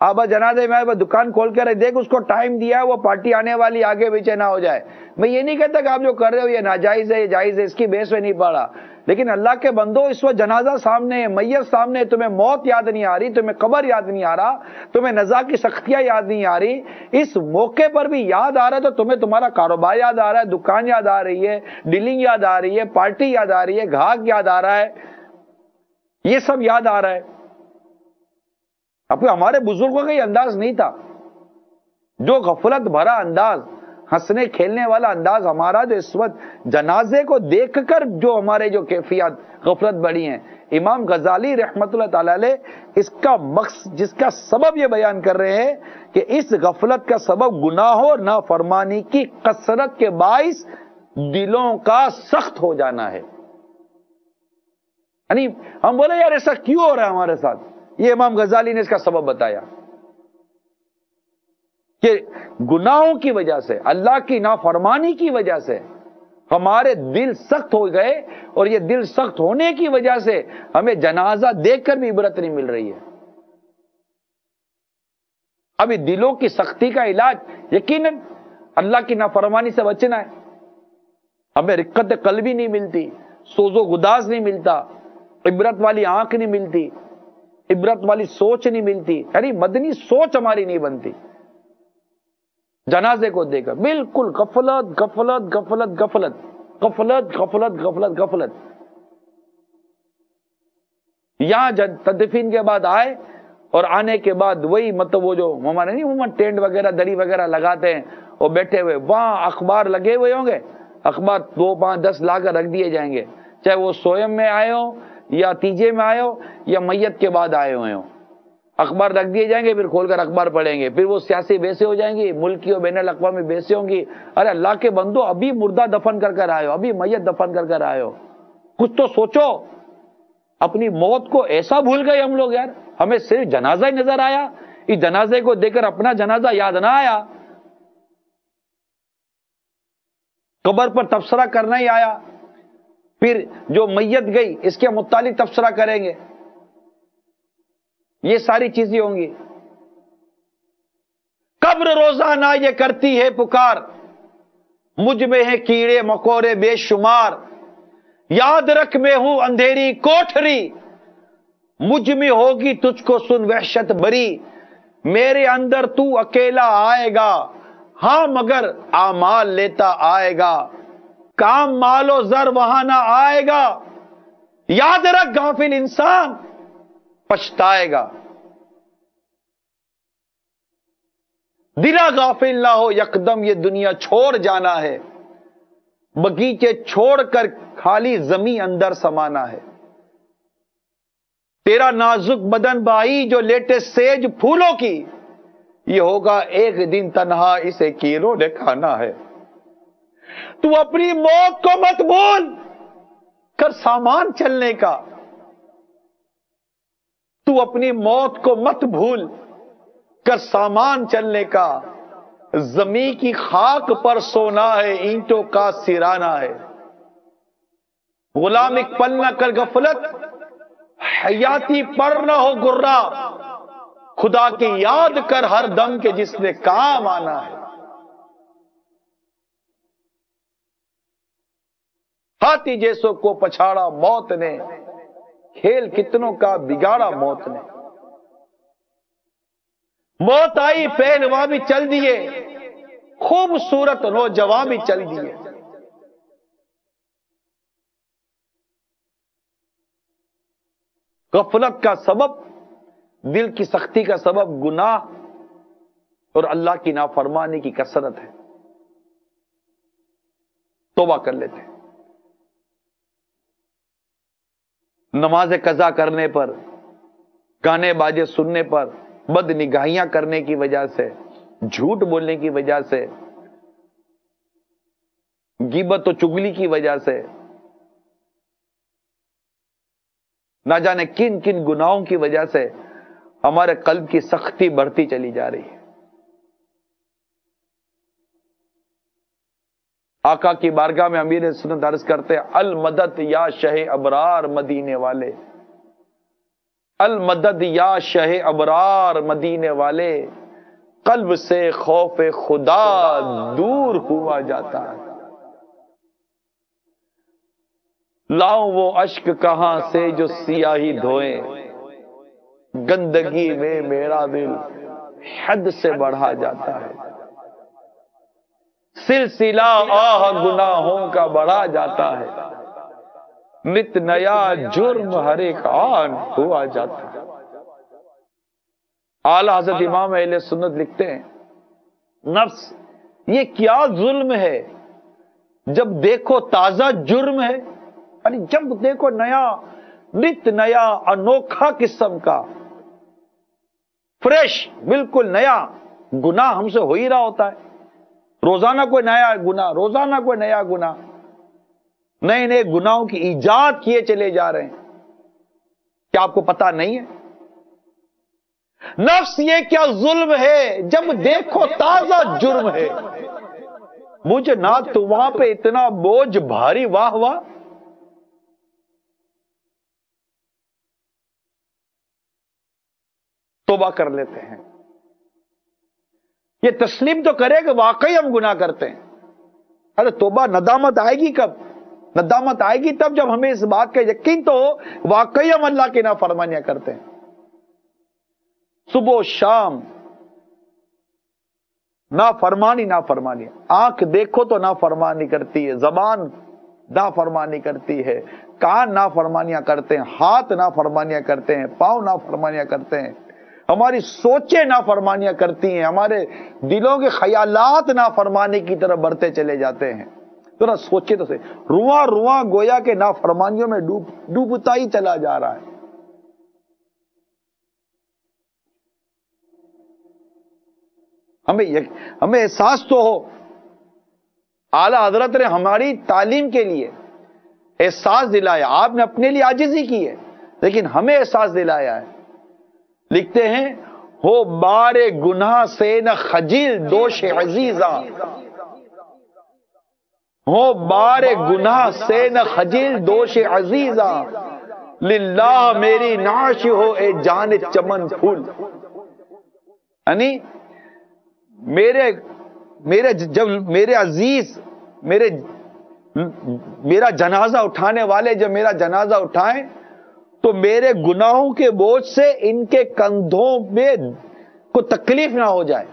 بس جنازے میں آئے، دکان کھول کے رہے، دیکھ اس کو ٹائم دیا ہے، وہ پارٹی آنے والی، آگے پیچھے نہ ہو جائے۔ میں یہ نہیں کہتا کہ آپ جو کر رہے ہو یہ ناجائز ہے، یہ جائز ہے، اس کی بحث میں نہیں پڑا، لیکن اللہ کے بندو اس وقت جنازہ سامنے ہے، میت سامنے ہے، تمہیں موت یاد نہیں آ رہی، تمہیں قبر یاد نہیں آ رہا، تمہیں نزا کی سختیاں یاد نہیں آ رہی، اس موقع پر بھی یاد آ رہا ہے تو تمہیں تمہارا کاروبار یاد آ رہا ہے، دکان یاد آ رہی ہے، ڈیلنگ یاد آ رہی ہے، پارٹی یاد آ رہی ہے، گھاک یاد آ رہا ہے، یہ سب یاد آ رہا ہے۔ اب ہمارے بزرگوں کا یہ انداز نہیں تھا، جو غفلت بھرا انداز، ہنسنے کھیلنے والا انداز ہمارا، جو اس وقت جنازے کو دیکھ کر جو ہمارے جو کیفیات غفلت بڑھی ہیں، امام غزالی رحمت اللہ تعالی علیہ اس کا مقصد، جس کا سبب یہ بیان کر رہے ہیں کہ اس غفلت کا سبب گناہوں نافرمانی کی کثرت کے باعث دلوں کا سخت ہو جانا ہے۔ یعنی ہم بولے یار ایسا کیوں ہو رہا ہے ہمارے ساتھ، یہ امام غزالی نے اس کا سبب بتایا کہ گناہوں کی وجہ سے، اللہ کی نافرمانی کی وجہ سے ہمارے دل سخت ہو گئے، اور یہ دل سخت ہونے کی وجہ سے ہمیں جنازہ دیکھ کر بھی عبرت نہیں مل رہی ہے۔ ابھی دلوں کی سختی کا علاج یقیناً اللہ کی نافرمانی سے بچنا ہے۔ ہمیں رقت قلبی نہیں ملتی، سوز و گداز نہیں ملتا، عبرت والی آنکھ نہیں ملتی، عبرت والی سوچ نہیں ملتی، یعنی مدنی سوچ ہماری نہیں بنتی۔ جنازے کو دیکھ کر بالکل غفلت غفلت غفلت غفلت غفلت غفلت غفلت غفلت، یہاں تدفین کے بعد آئے اور آنے کے بعد وہی مطلب وہ جو ہمارے نہیں عموماً ٹینٹ وغیرہ دری وغیرہ لگاتے ہیں اور بیٹھے ہوئے وہاں اخبار لگے ہوئے ہوں گے، اخبار 2 5 10 لا کر رکھ دیے جائیں گے، چاہے وہ سوئم میں آئے ہو یا تیجے میں آئے ہو یا میت کے بعد آئے ہوئے ہوں، اخبار رکھ دیے جائیں گے، پھر کھول کر اخبار پڑھیں گے، پھر وہ سیاسی بحثیں ہو جائیں گی، ملکی اور بین الاقوامی بحثیں ہوں گی. ارے اللہ کے بندو، ابھی مردہ دفن کر آئے ہو، ابھی میت دفن کر آئے ہو، کچھ تو سوچو. اپنی موت کو ایسا بھول گئے ہم لوگ یار، ہمیں صرف جنازہ ہی نظر آیا، اس جنازے کو دیکھ کر اپنا جنازہ یاد نہ آیا، قبر پر تبصرہ کرنا ہی آیا، پھر جو میت گئی اس کے متعلق تبصرہ کریں گے، یہ ساری چیزیں ہوں گی. قبر روزانہ یہ کرتی ہے پکار، مجھ میں ہے کیڑے مکوڑے بے شمار، یاد رکھ میں ہوں اندھیری کوٹھری، مجھ میں ہوگی تجھ کو سن وحشت بری، میرے اندر تو اکیلا آئے گا، ہاں مگر اعمال لیتا آئے گا، کام مال و زر وہاں نہ آئے گا، یاد رکھ غافل انسان پچھتائے گا. دلا غافل نہ ہو یکدم یہ دنیا چھوڑ جانا ہے، بغیچے چھوڑ کر خالی زمین اندر سمانا ہے. تیرا نازک بدن بائی جو لیٹے سیج پھولوں کی، یہ ہوگا ایک دن تنہا اسے کیڑوں نے کھانا ہے. تو اپنی موت کو مت بھول کر سامان چلنے کا، تو اپنی موت کو مت بھول کر سامان چلنے کا، زمین کی خاک پر سونا ہے اینٹوں کا سرانا ہے. غلام ایک پل نہ کر غفلت، حیاتی پر نہ ہو گرا، خدا کی یاد کر ہر دم کے جس نے کام آنا ہے. ہاتھی جیسوں کو پچھاڑا موت نے، کھیل کتنوں کا بگاڑا موت نے. موت آئی پہلواں بھی چل دیے، خوبصورت نوجوان بھی چل دیے. غفلت کا سبب، دل کی سختی کا سبب گناہ اور اللہ کی نافرمانی کی کثرت ہے. توبہ کر لیتے ہیں. نماز قضا کرنے پر، گانے باجے سننے پر، بد نگاہیاں کرنے کی وجہ سے، جھوٹ بولنے کی وجہ سے، غیبت و چگلی کی وجہ سے، نہ جانے کن کن گناہوں کی وجہ سے ہمارے قلب کی سختی بڑھتی چلی جا رہی ہے. آقا کی بارگاہ میں امیر سنت عرض کرتے ہیں، المدد یا شہ ابرار مدینے والے، المدد یا شہ ابرار مدینے والے، قلب سے خوف خدا دور ہوا جاتا ہے. لاؤں وہ اشک کہاں سے جو سیاہی دھوئیں، گندگی میں میرا دل حد سے بڑھا جاتا ہے. سلسلہ آہ گناہوں کا بڑھا جاتا ہے، نت نیا جرم ہر ایک آن ہوا جاتا ہے. اعلی حضرت امام اہل سنت لکھتے ہیں، نفس یہ کیا ظلم ہے، جب دیکھو تازہ جرم ہے، یعنی جب دیکھو نیا، نت نیا انوکھا قسم کا فریش بالکل نیا گناہ ہم سے ہو ہی رہا ہوتا ہے. روزانہ کوئی نیا گناہ، روزانہ کوئی نیا گناہ، نئے نئے گناہوں کی ایجاد کیے چلے جا رہے ہیں. کیا آپ کو پتا نہیں ہے؟ نفس یہ کیا ظلم ہے، جب دیکھو تازہ جرم ہے. مجھے نہ تو وہاں پہ اتنا بوجھ بھاری، واہ واہ. توبہ کر لیتے ہیں. یہ تسلیم تو کرے کہ واقعی ہم گناہ کرتے ہیں. ارے توبہ، ندامت آئے گی کب؟ ندامت آئے گی تب جب ہمیں اس بات کا یقین تو ہو واقعی ہم اللہ کی نافرمانیاں کرتے ہیں. صبح و شام نافرمانی نافرمانی، آنکھ دیکھو تو نافرمانی کرتی ہے، زبان نافرمانی کرتی ہے، کان نافرمانیاں کرتے ہیں، ہاتھ نافرمانیاں کرتے ہیں، پاؤں نافرمانیاں کرتے ہیں، ہماری سوچیں نافرمانیاں کرتی ہیں، ہمارے دلوں کے خیالات نافرمانی کی طرف بڑھتے چلے جاتے ہیں. ذرا سوچے تو صحیح، رواں رواں گویا کہ نافرمانیوں میں ڈوبتا ہی چلا جا رہا ہے. ہمیں احساس تو ہو، اعلی حضرت نے ہماری تعلیم کے لیے احساس دلایا، آپ نے اپنے لیے عاجزی کی ہے لیکن ہمیں احساس دلایا ہے. لکھتے ہیں ہو بار گناہ سے نہ خجل دوش عزیزاں، ہو بار گناہ سے نہ خجل دوش عزیزاں، للہ میری نعش ہو اے جان چمن پھول. یعنی جب میرے عزیز میرا جنازہ اٹھانے والے جب میرا جنازہ اٹھائیں تو میرے گناہوں کے بوجھ سے ان کے کندھوں میں کو تکلیف نہ ہو جائے.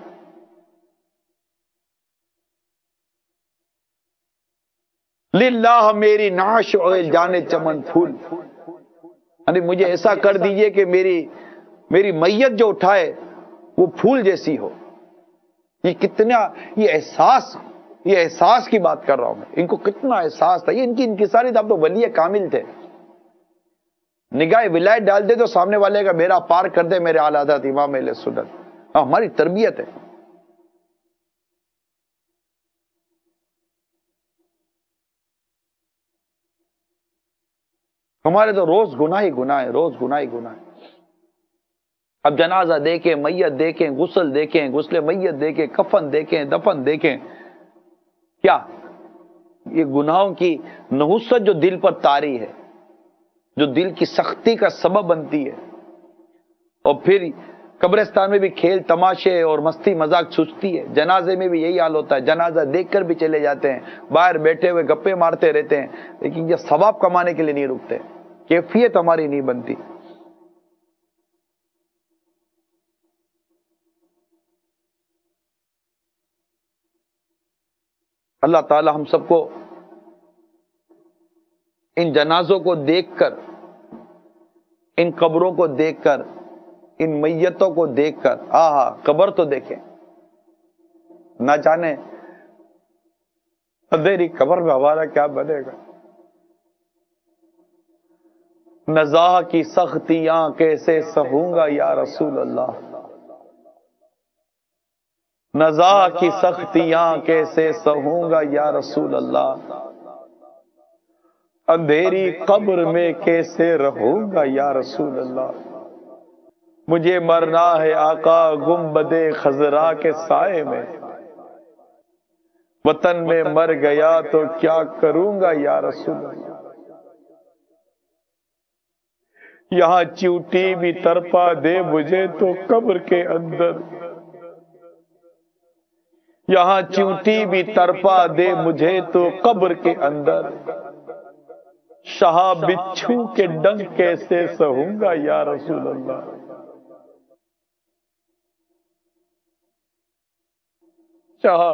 للہ میری نعش اے جان چمن پھول، یعنی مجھے ایسا کر دیجئے کہ میری میت جو اٹھائے وہ پھول جیسی ہو. یہ کتنا یہ احساس کی بات کر رہا ہوں میں. ان کو کتنا احساس تھا. یہ ان کی انکساری تھا. اب تو ولی کامل تھے. نگاہ ولایت ڈال دے تو سامنے والے کا بیڑا پار کر دے. میرے اعلی حضرت امام اہل سنت، ہماری تربیت ہے. ہمارے تو روز گناہ ہی گناہ ہے، روز گناہ ہی گناہ ہے. اب جنازہ دیکھیں، میت دیکھیں، غسل دیکھیں، غسل میت دیکھیں، کفن دیکھیں، دفن دیکھیں. کیا یہ گناہوں کی نحوست جو دل پر طاری ہے، جو دل کی سختی کا سبب بنتی ہے. اور پھر قبرستان میں بھی کھیل تماشے اور مستی مذاق چھوٹتی ہے. جنازے میں بھی یہی حال ہوتا ہے. جنازہ دیکھ کر بھی چلے جاتے ہیں، باہر بیٹھے ہوئے گپے مارتے رہتے ہیں، لیکن یہ ثواب کمانے کے لیے نہیں رکتے. کیفیت ہماری نہیں بنتی. اللہ تعالی ہم سب کو ان جنازوں کو دیکھ کر، ان قبروں کو دیکھ کر، ان میتوں کو دیکھ کر، قبر تو دیکھیں، نہ جانے اندھیری قبر میں ہمارا کیا بنے گا. نزاع کی سختیاں کیسے سہوں گا یا رسول اللہ، نزاع کی سختیاں کیسے سہوں گا یا رسول اللہ، اندھیری قبر میں کیسے رہوں گا یا رسول اللہ. مجھے مرنا ہے آقا گنبد خضرا کے سائے میں، وطن میں مر گیا تو کیا کروں گا یا رسول اللہ. یہاں چیوٹی بھی ترپا دے مجھے تو قبر کے اندر، یہاں چیوٹی بھی ترپا دے مجھے تو قبر کے اندر، شاہ بچھو کے ڈنگ کیسے سہوں گا یا رسول اللہ. شاہ